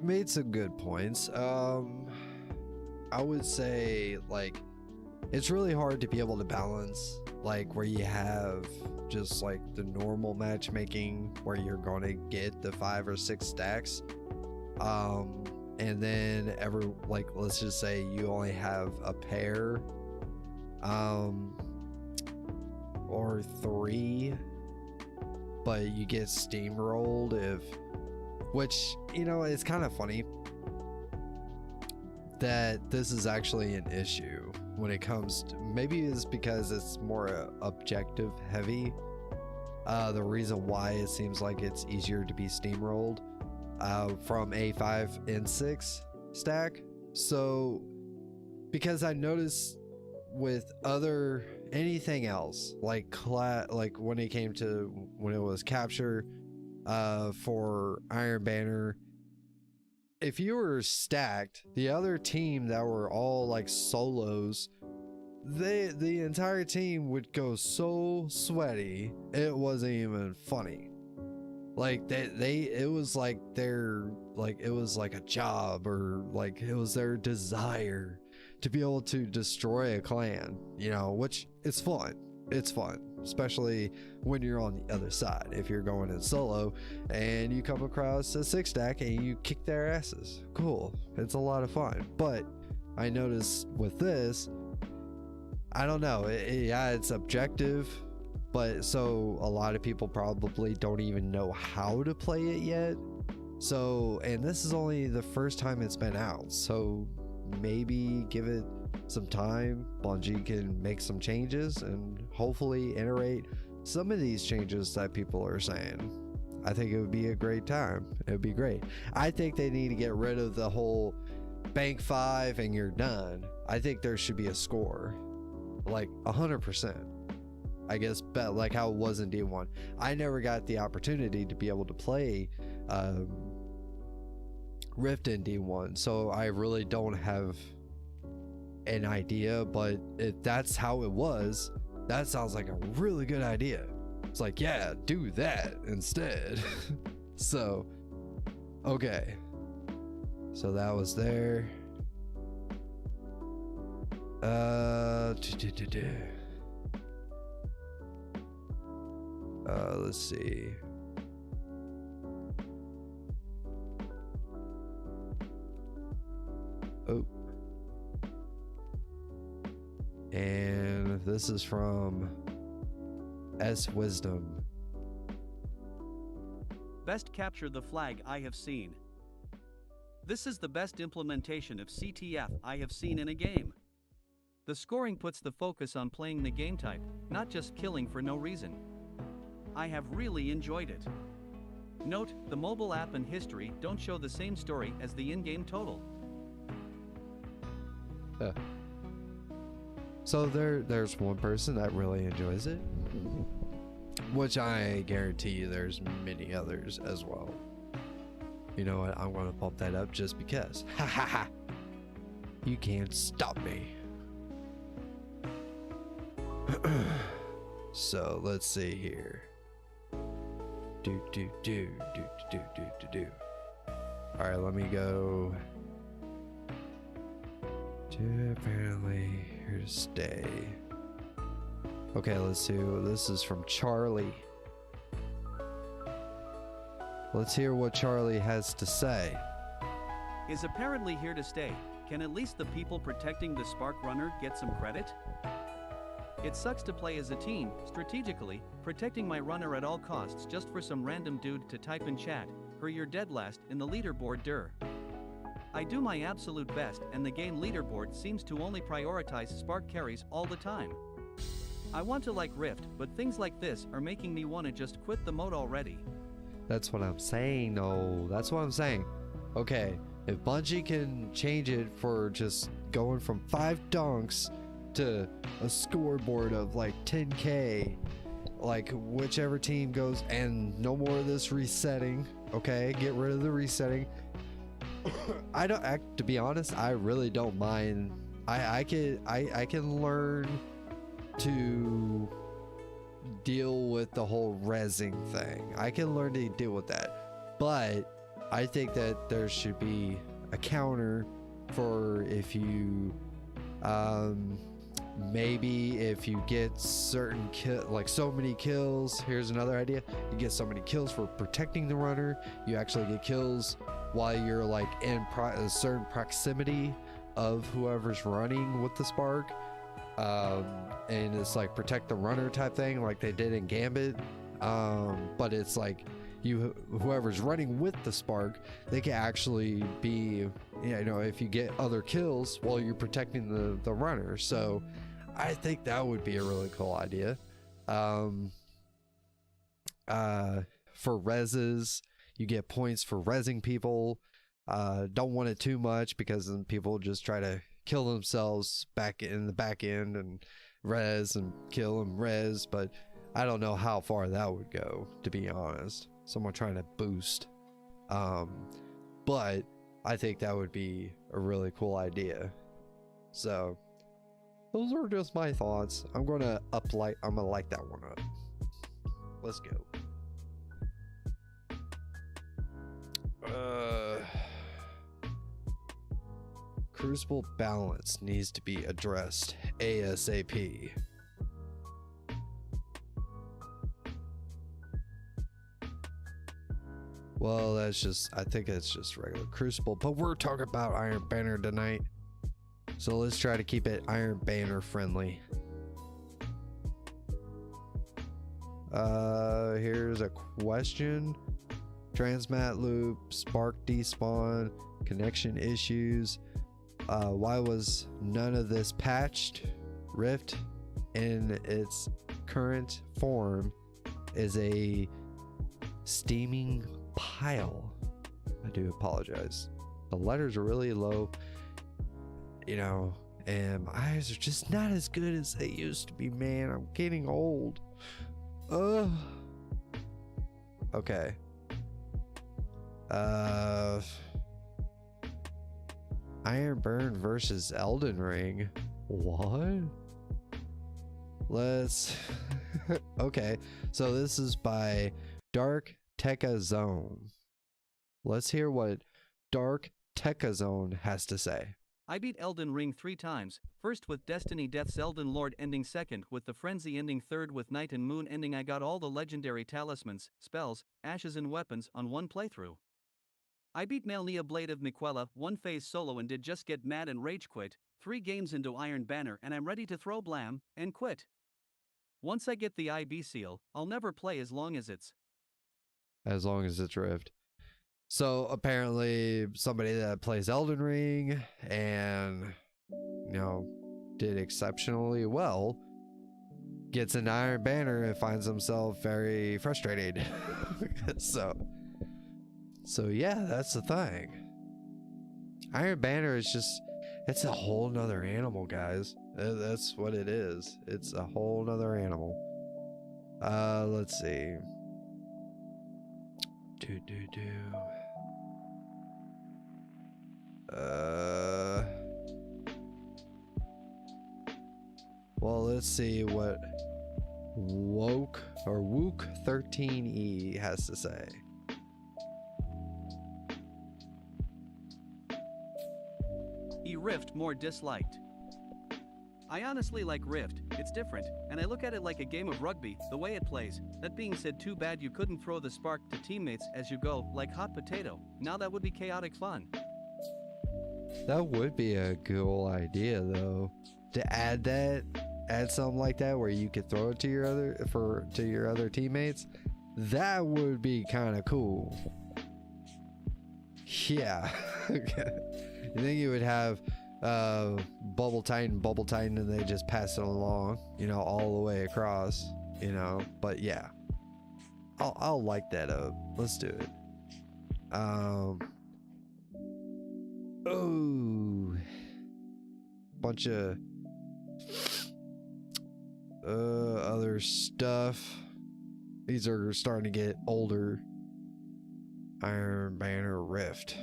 Made some good points. I would say, like, it's really hard to be able to balance, like, where you have just like the normal matchmaking where you're going to get the 5 or 6 stacks, and then let's just say you only have a pair, or 3, but you get steamrolled which, you know, it's kind of funny that this is actually an issue when it comes to, maybe it's because it's more objective heavy, the reason why it seems like it's easier to be steamrolled from a 5 and 6 stack. So because I noticed with anything else, like when it was capture for Iron Banner, if you were stacked, the other team that were all like solos, the entire team would go so sweaty it wasn't even funny. Like it was like it was like a job, or like it was their desire to be able to destroy a clan, you know, which it's fun. It's fun, especially when you're on the other side. If you're going in solo and you come across a 6 stack and you kick their asses, cool, it's a lot of fun. But I noticed with this, I don't know, yeah, it's objective, but so a lot of people probably don't even know how to play it yet. So, and this is only the first time it's been out, so maybe give it some time. Bungie can make some changes and hopefully iterate some of these changes that people are saying. I think it would be a great time. It would be great. I think they need to get rid of the whole bank 5 and you're done. I think there should be a score, like 100%. I guess, but like how it was in D1. I never got the opportunity to be able to play Rift in D1, so I really don't have an idea, but if that's how it was, that sounds like a really good idea. It's like, yeah, do that instead. So, okay. So that was there. Let's see. Oh. And this is from S Wisdom. Best capture the flag I have seen. This is the best implementation of CTF I have seen in a game. The scoring puts the focus on playing the game type, not just killing for no reason. I have really enjoyed it. Note, the mobile app and history don't show the same story as the in-game total. So there's one person that really enjoys it, which I guarantee you there's many others as well. You know what? I'm going to pump that up just because. Ha ha ha! You can't stop me. So let's see here. Do. All right, let me go. Apparently here to stay. Okay, let's see. This is from Charlie. Let's hear what Charlie has to say. Is apparently here to stay. Can at least the people protecting the Spark Runner get some credit? It sucks to play as a team, strategically, protecting my runner at all costs just for some random dude to type in chat, you're dead last in the leaderboard I do my absolute best and the game leaderboard seems to only prioritize Spark carries all the time. I want to like Rift, but things like this are making me want to just quit the mode already. That's what I'm saying, no. That's what I'm saying. Okay, if Bungie can change it for just going from 5 dunks to a scoreboard of like 10k, like whichever team goes, and no more of this resetting, okay? Get rid of the resetting. To be honest, I really don't mind. I can learn to deal with the whole rezzing thing. I can learn to deal with that. But I think that there should be a counter for if you maybe if you get certain like so many kills. Here's another idea. You get so many kills for protecting the runner. You actually get kills while you're like in a certain proximity of whoever's running with the Spark. And it's like protect the runner type thing like they did in Gambit. But it's like whoever's running with the Spark, they can actually be, you know, if you get other kills while you're protecting the runner. So I think that would be a really cool idea. For reses, you get points for rezzing people. Don't want it too much because then people just try to kill themselves back in the back end and res and kill and res, but I don't know how far that would go, to be honest. Someone trying to boost. But I think that would be a really cool idea. So those are just my thoughts. I'm gonna light that one up. Let's go. Crucible balance needs to be addressed ASAP. Well, I think it's just regular Crucible, but we're talking about Iron Banner tonight. So let's try to keep it Iron Banner friendly. Here's a question. Transmat loop, Spark despawn, connection issues. Why was none of this patched? Rift in its current form is a steaming pile. I do apologize. The letters are really low, you know, and my eyes are just not as good as they used to be, man. I'm getting old. Okay. Ironburn versus Elden Ring. What? Let's okay, so this is by Dark Tekazone. Let's hear what Dark Tekazone has to say. I beat Elden Ring 3 times, first with Destiny Death's Elden Lord ending second with the Frenzy ending third with Night and Moon ending. I got all the legendary talismans, spells, ashes and weapons on one playthrough. I beat Malnia Blade of Miquella 1 phase solo and did just get mad and rage quit, 3 games into Iron Banner and I'm ready to throw blam and quit. Once I get the IB seal, I'll never play as long as it's Rift. So apparently somebody that plays Elden Ring and, you know, did exceptionally well gets an Iron Banner and finds himself very frustrated. so yeah, that's the thing. Iron Banner is just, it's a whole nother animal, guys. That's what it is. It's a whole nother animal. Let's see. Well, let's see what Woke 13E has to say. Rift more disliked. I honestly like Rift, it's different, and I look at it like a game of rugby, the way it plays. That being said, too bad you couldn't throw the spark to teammates as you go, like hot potato. Now that would be chaotic fun. That would be a cool idea, though. To add something like that where you could throw it to your other teammates. That would be kind of cool. Yeah. You think you would have Bubble Titan, and they just pass it along, you know, all the way across, you know. But yeah, I'll like that up. Let's do it. Oh, bunch of other stuff. These are starting to get older. Iron Banner Rift.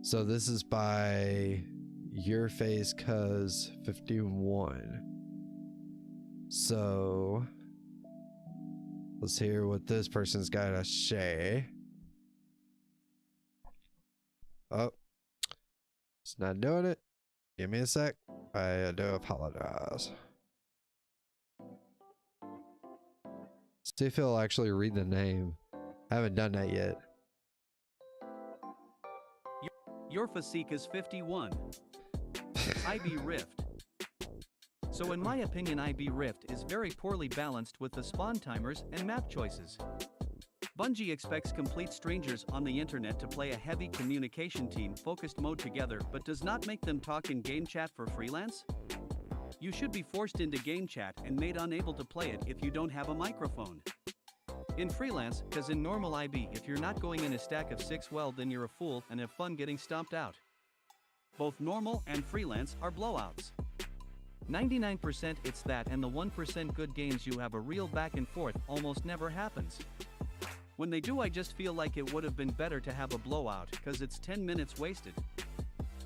So this is by Your Face Cuz 51. So let's hear what this person's got to say. Oh, it's not doing it. Give me a sec. I do apologize. See if he'll actually read the name. I haven't done that yet. Your physique is 51. IB Rift. So in my opinion, IB Rift is very poorly balanced with the spawn timers and map choices. Bungie expects complete strangers on the internet to play a heavy communication team focused mode together, but does not make them talk in game chat for freelance? You should be forced into game chat and made unable to play it if you don't have a microphone. In freelance, cause in normal IB if you're not going in a stack of 6, well then you're a fool and have fun getting stomped out. Both normal and freelance are blowouts. 99% it's that, and the 1% good games you have a real back and forth almost never happens. When they do, I just feel like it would have been better to have a blowout, cause it's 10 minutes wasted.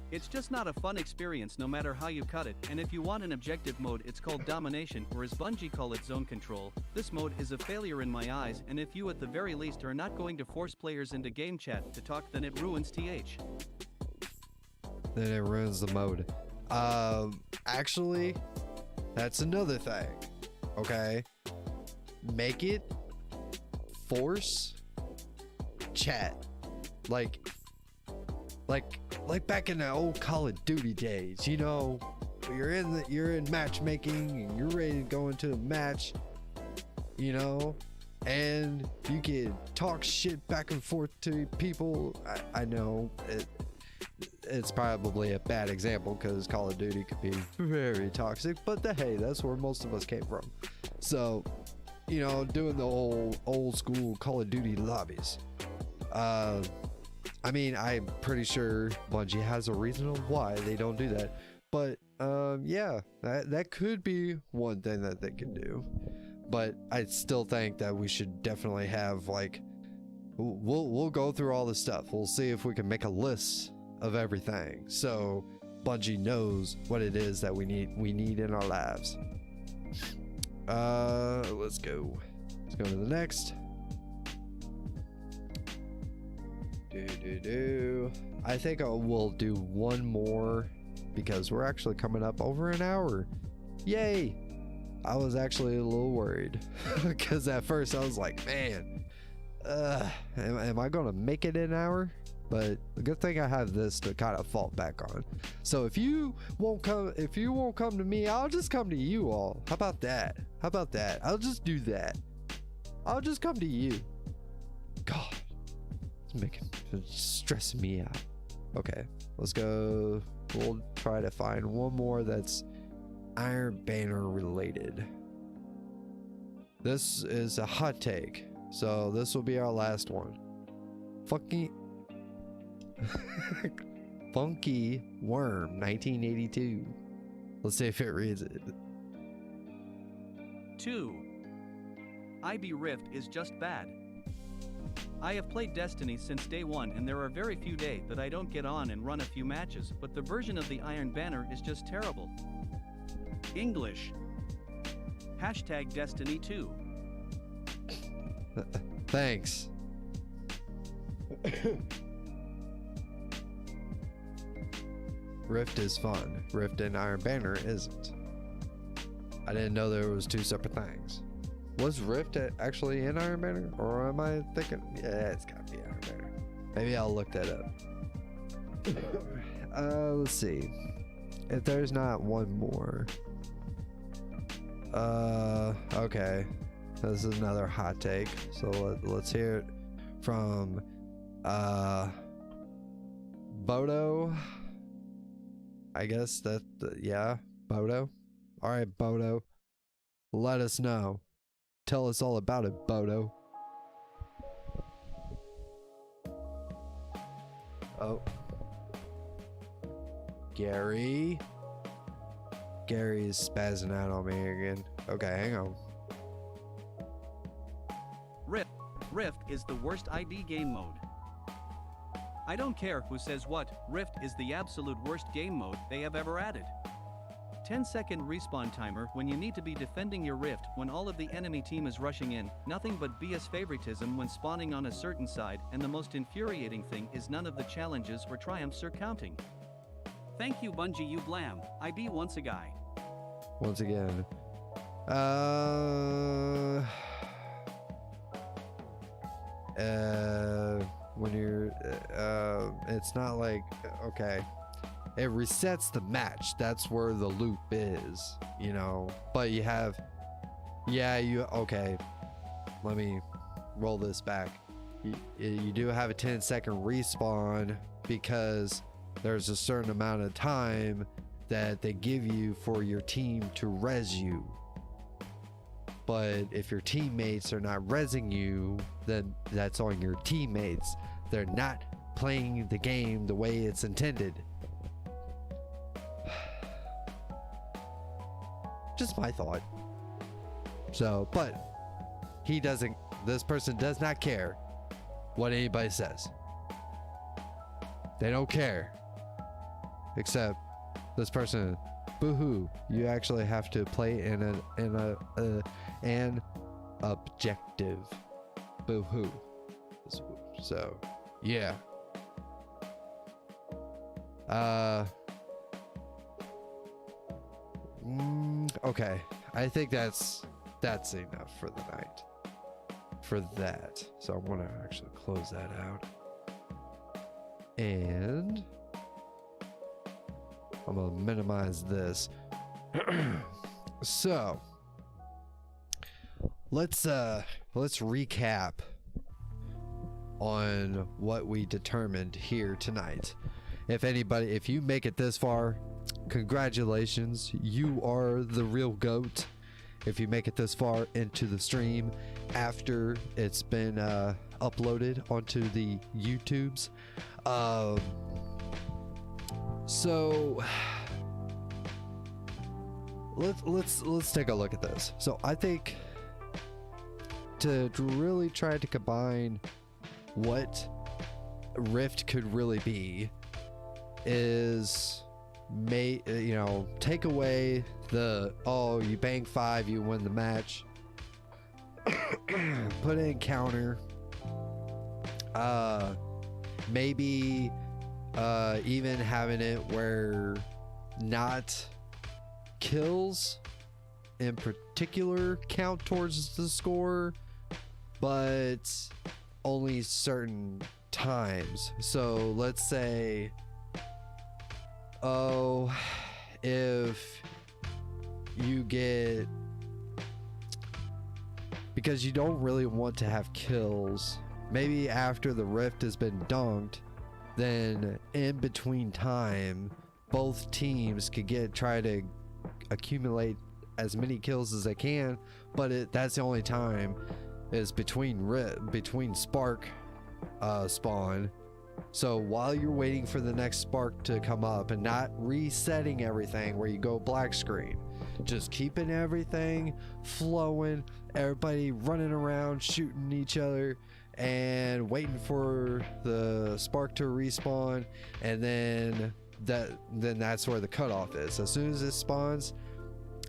It's just not a fun experience no matter how you cut it, and if you want an objective mode it's called domination, or as Bungie call it, zone control. This mode is a failure in my eyes, and if you at the very least are not going to force players into game chat to talk, then it ruins TH. Then it ruins the mode. Actually, that's another thing. Okay? Make it force chat. Like back in the old Call of Duty days, you know, you're in matchmaking and you're ready to go into a match, you know, and you can talk shit back and forth to people. I know it's probably a bad example because Call of Duty could be very toxic, but hey, that's where most of us came from. So, you know, doing the old school Call of Duty lobbies. I mean, I'm pretty sure Bungie has a reason of why they don't do that. But yeah, that could be one thing that they can do. But I still think that we should definitely have, like, we'll go through all this stuff. We'll see if we can make a list of everything, so Bungie knows what it is that we need in our lives. Let's go to the next. I think we'll do one more because we're actually coming up over an hour. Yay! I was actually a little worried because at first I was like, man, am I gonna make it an hour? But the good thing I have this to kind of fall back on. So if you won't come to me, I'll just come to you all. How about that? I'll just do that. I'll just come to you. God, it's stressing me out. Okay, let's go. We'll try to find one more that's Iron Banner related. This is a hot take, so this will be our last one. Funky Worm 1982. Let's see if it reads it. 2. IB Rift is just bad. I have played Destiny since day one and there are very few days that I don't get on and run a few matches, but the version of the Iron Banner is just terrible. English. Hashtag Destiny 2. Thanks. Rift is fun. Rift and Iron Banner isn't. I didn't know there was two separate things. Was Rift actually in Iron Banner? Or am I thinking? Yeah, it's gotta be Iron Banner. Maybe I'll look that up. Let's see. If there's not one more. Okay. This is another hot take. So let's hear it from Bodo. I guess yeah, Bodo. All right, Bodo. Let us know. Tell us all about it, Bodo. Oh. Gary. Gary's spazzing out on me again. Okay, hang on. Rift is the worst ID game mode. I don't care who says what, Rift is the absolute worst game mode they have ever added. 10-second respawn timer when you need to be defending your Rift when all of the enemy team is rushing in, nothing but BS favoritism when spawning on a certain side, and the most infuriating thing is none of the challenges or triumphs are counting. Thank you Bungie, you blam. I be once a guy. Once again. When you're it's not like, okay, it resets the match. That's where the loop is, you know, but you have, okay, let me roll this back. You do have a 10-second respawn because there's a certain amount of time that they give you for your team to res you. But if your teammates are not resing you, then that's on your teammates. They're not playing the game the way it's intended. Just my thought. So, but this person does not care what anybody says. They don't care. Except this person, boo-hoo, you actually have to play in an objective. Boo-hoo. So, yeah. Okay. I think that's enough for the night. For that. So I'm gonna actually close that out. And I'm gonna minimize this. So let's recap on what we determined here tonight. If you make it this far, congratulations, you are the real GOAT. If you make it this far into the stream after it's been uploaded onto the YouTubes, so let's take a look at this. So I think to really try to combine what Rift could really be is take away the you bang 5, you win the match. Put in counter, maybe even having it where not kills in particular count towards the score, but only certain times. So let's say, if you get, because you don't really want to have kills, maybe after the rift has been dunked, then in between time both teams could try to accumulate as many kills as they can, but that's the only time is between spark spawn. So while you're waiting for the next spark to come up and not resetting everything where you go black screen, just keeping everything flowing, everybody running around shooting each other and waiting for the spark to respawn, and then that's where the cutoff is. As soon as it spawns,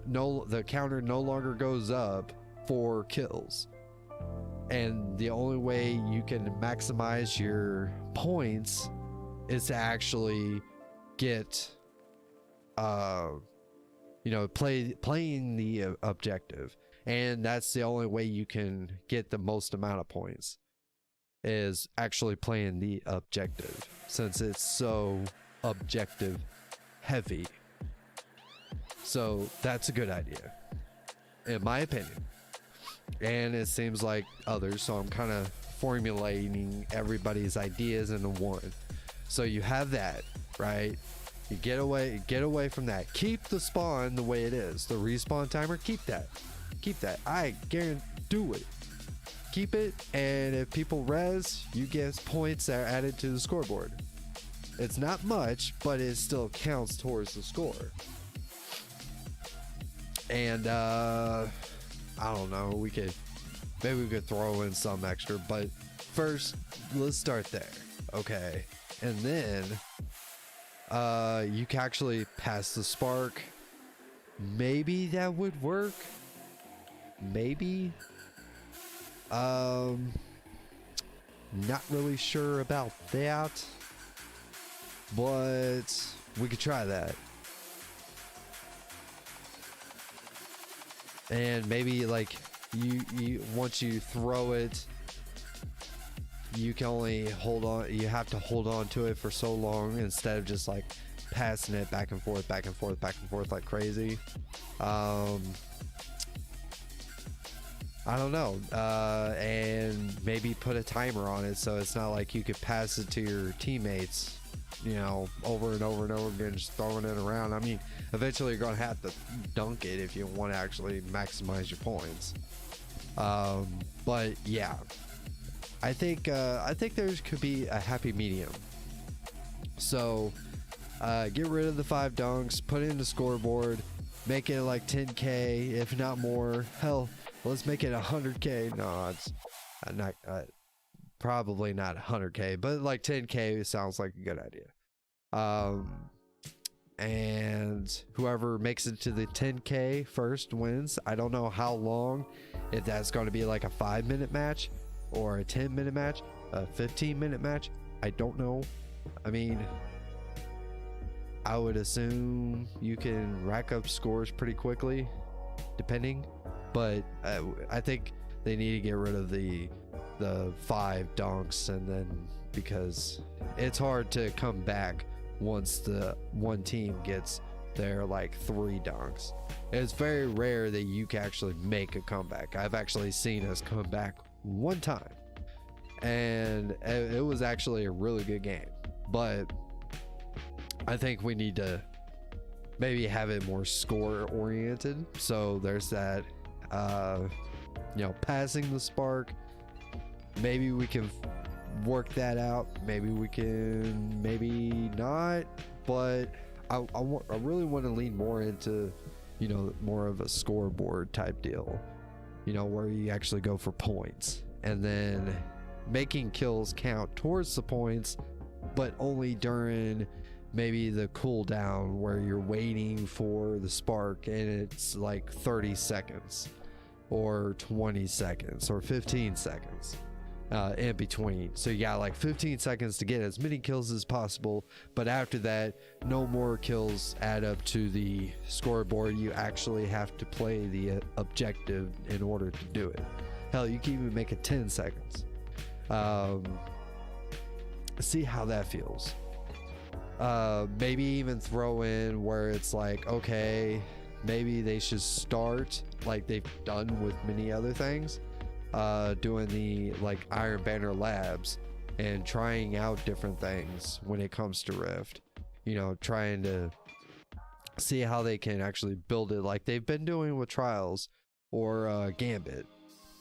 the counter no longer goes up for kills. And the only way you can maximize your points is to actually get playing the objective. And that's the only way you can get the most amount of points, is actually playing the objective, since it's so objective heavy. So that's a good idea, in my opinion. And it seems like others, so I'm kind of formulating everybody's ideas into one. So you have that, right? You get away from that. Keep the spawn the way it is. The respawn timer, keep that. I guarantee, do it. Keep it, and if people res, you get points that are added to the scoreboard. It's not much, but it still counts towards the score. And I don't know, maybe we could throw in some extra, but first let's start there. Okay, and then you can actually pass the spark. Maybe that would work, maybe. Not really sure about that, but we could try that. And maybe like you once you throw it, you can only hold on, you have to hold on to it for so long instead of just like passing it back and forth like crazy. I don't know, and maybe put a timer on it so it's not like you could pass it to your teammates, over and over and over again, just throwing it around. I mean, eventually you're gonna have to dunk it if you want to actually maximize your points. But yeah, I think there could be a happy medium. So get rid of the 5 dunks, put it in the scoreboard, make it like 10k, if not more. Hell, let's make it 100k. No, it's not, probably not 100k, but like 10k sounds like a good idea. And whoever makes it to the 10k first wins. I don't know how long, if that's going to be like a 5-minute match or a 10-minute match, a 15-minute match. I don't know. I mean, I would assume you can rack up scores pretty quickly, depending. But I think they need to get rid of the 5 dunks, and then, because it's hard to come back once the one team gets their like 3 dunks. It's very rare that you can actually make a comeback. I've actually seen us come back one time, and it was actually a really good game. But I think we need to maybe have it more score oriented. So there's that. Passing the spark, maybe we can work that out. Maybe we can, maybe not, but I really want to lean more into, more of a scoreboard type deal, where you actually go for points, and then making kills count towards the points, but only during maybe the cooldown where you're waiting for the spark, and it's like 30 seconds or 20 seconds or 15 seconds. in between. So you got like 15 seconds to get as many kills as possible, but after that, no more kills add up to the scoreboard. You actually have to play the objective in order to do it. Hell, you can even make it 10 seconds. See how that feels. Maybe even throw in where it's like, okay, maybe they should start like they've done with many other things, doing the like Iron Banner labs and trying out different things when it comes to Rift, you know, trying to see how they can actually build it like they've been doing with Trials or Gambit.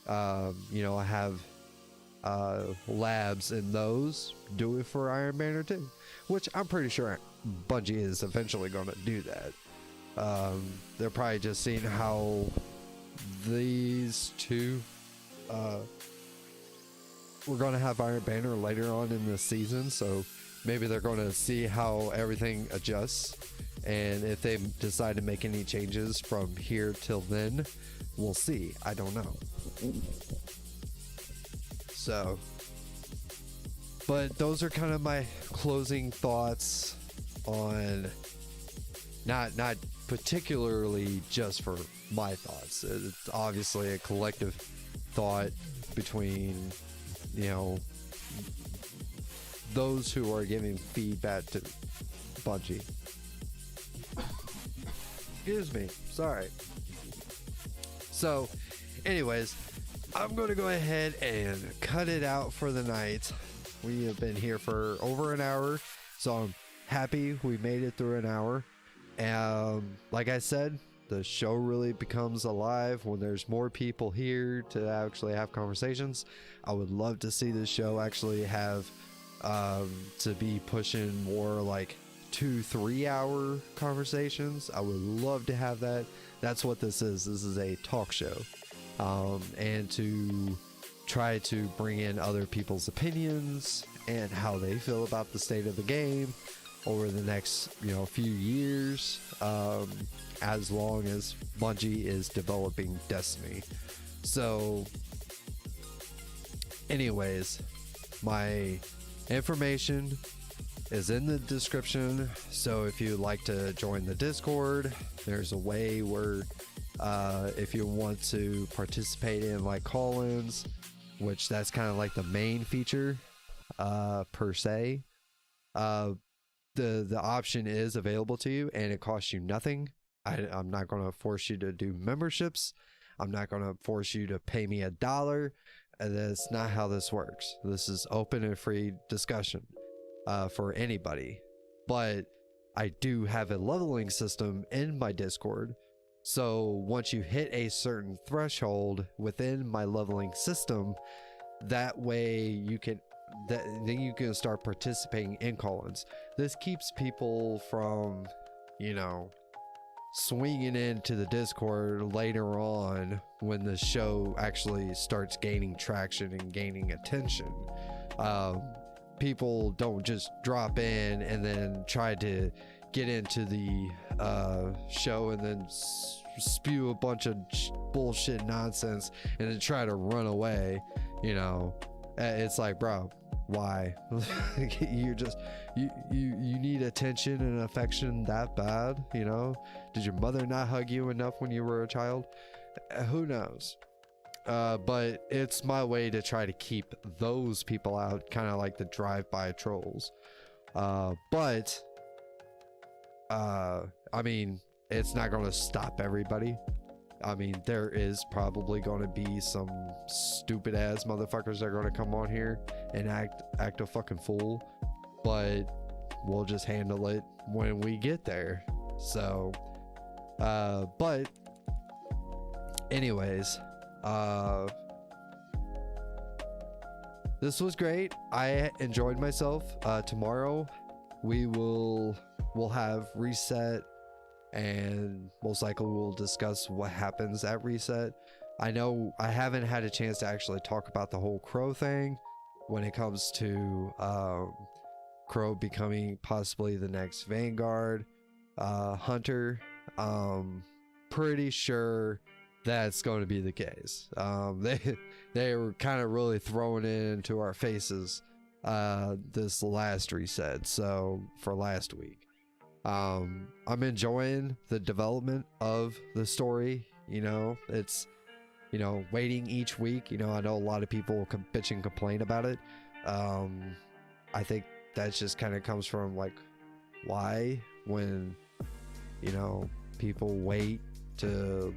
You know, I have labs in those, do it for Iron Banner too, which I'm pretty sure Bungie is eventually going to do that. They're probably just seeing how these two, we're going to have Iron Banner later on in the season, so maybe they're going to see how everything adjusts, and if they decide to make any changes from here till then, we'll see. I don't know. So, but those are kind of my closing thoughts on not particularly just for my thoughts. It's obviously a collective thought between, you know, those who are giving feedback to Bungie. Excuse me, sorry. So, anyways, I'm going to go ahead and cut it out for the night. We have been here for over an hour, so I'm happy we made it through an hour. Like I said, the show really becomes alive when there's more people here to actually have conversations. I would love to see this show actually have to be pushing more like 2-3 hour conversations. I would love to have that. That's what this is. This is a talk show. And to try to bring in other people's opinions and how they feel about the state of the game over the next, you know, few years, as long as Bungie is developing Destiny. So, anyways, my information is in the description, so if you'd like to join the Discord, there's a way where if you want to participate in like call-ins, which that's kind of like the main feature per se, the option is available to you and it costs you nothing. I'm not going to force you to do memberships. I'm not going to force you to pay me $1. And that's not how this works. This is open and free discussion for anybody. But I do have a leveling system in my Discord. So once you hit a certain threshold within my leveling system, that way you can then you can start participating in call-ins. This keeps people from, you know, swinging into the Discord later on when the show actually starts gaining traction and gaining attention. People don't just drop in and then try to get into the show and then spew a bunch of bullshit nonsense and then try to run away. You know, it's like, bro, why? you need attention and affection that bad? You know, did your mother not hug you enough when you were a child? Who knows? But it's my way to try to keep those people out, kind of like the drive-by trolls. But I mean, it's not going to stop everybody. I mean, there is probably going to be some stupid ass motherfuckers that are going to come on here and act a fucking fool, but we'll just handle it when we get there. So, but anyways, this was great. I enjoyed myself. Tomorrow we'll have reset, and most likely we'll discuss what happens at reset. I know I haven't had a chance to actually talk about the whole Crow thing when it comes to Crow becoming possibly the next Vanguard hunter. Pretty sure that's going to be the case. They were kind of really throwing it into our faces this last reset, so for last week. I'm enjoying the development of the story. It's waiting each week. I know a lot of people bitch and complain about it. I think that just kind of comes from like, why when people wait to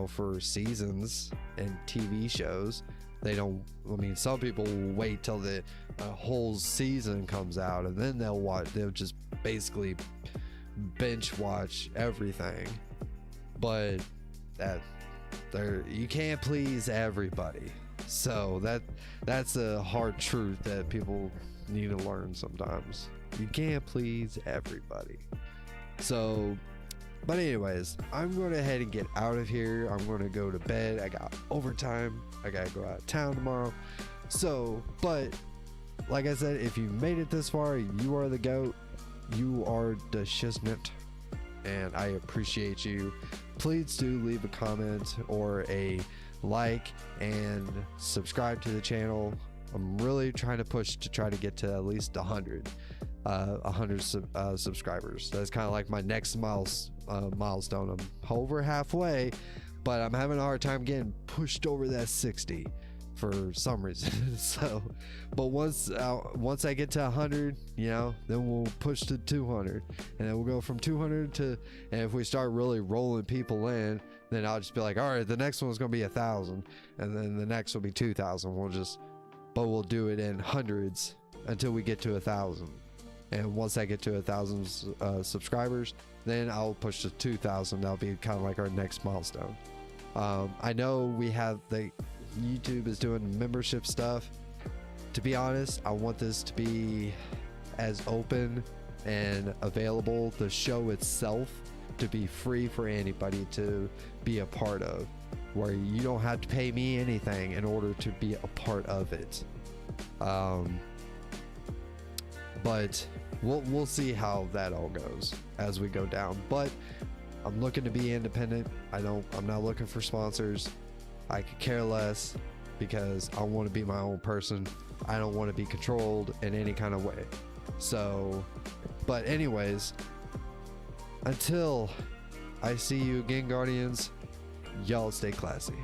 for seasons and TV shows, some people will wait till the whole season comes out and then they'll just basically binge watch everything. But you can't please everybody, so that's a hard truth that people need to learn sometimes. You can't please everybody. So, but anyways, I'm going to head and get out of here. I'm going to go to bed. I got overtime. I got to go out of town tomorrow. So, but like I said, if you made it this far, you are the GOAT. You are the shiznit, and I appreciate you. Please do leave a comment or a like and subscribe to the channel. I'm really trying to push to try to get to at least 100 subscribers. That's kind of like my next milestone. I'm over halfway, but I'm having a hard time getting pushed over that 60 for some reason. So, but once I get to 100, then we'll push to 200, and then we'll go from 200 to, and if we start really rolling people in, then I'll just be like, all right, the next one's gonna be 1,000, and then the next will be 2,000. We'll do it in hundreds until we get to 1,000. And once I get to 1,000 subscribers, then I'll push to 2,000. That'll be kind of like our next milestone. I know we have YouTube is doing membership stuff. To be honest, I want this to be as open and available, the show itself to be free for anybody to be a part of, where you don't have to pay me anything in order to be a part of it. But we'll see how that all goes as we go down. But I'm looking to be independent. I'm not looking for sponsors. I could care less, because I want to be my own person. I don't want to be controlled in any kind of way. So, but anyways, until I see you again, Guardians, y'all stay classy.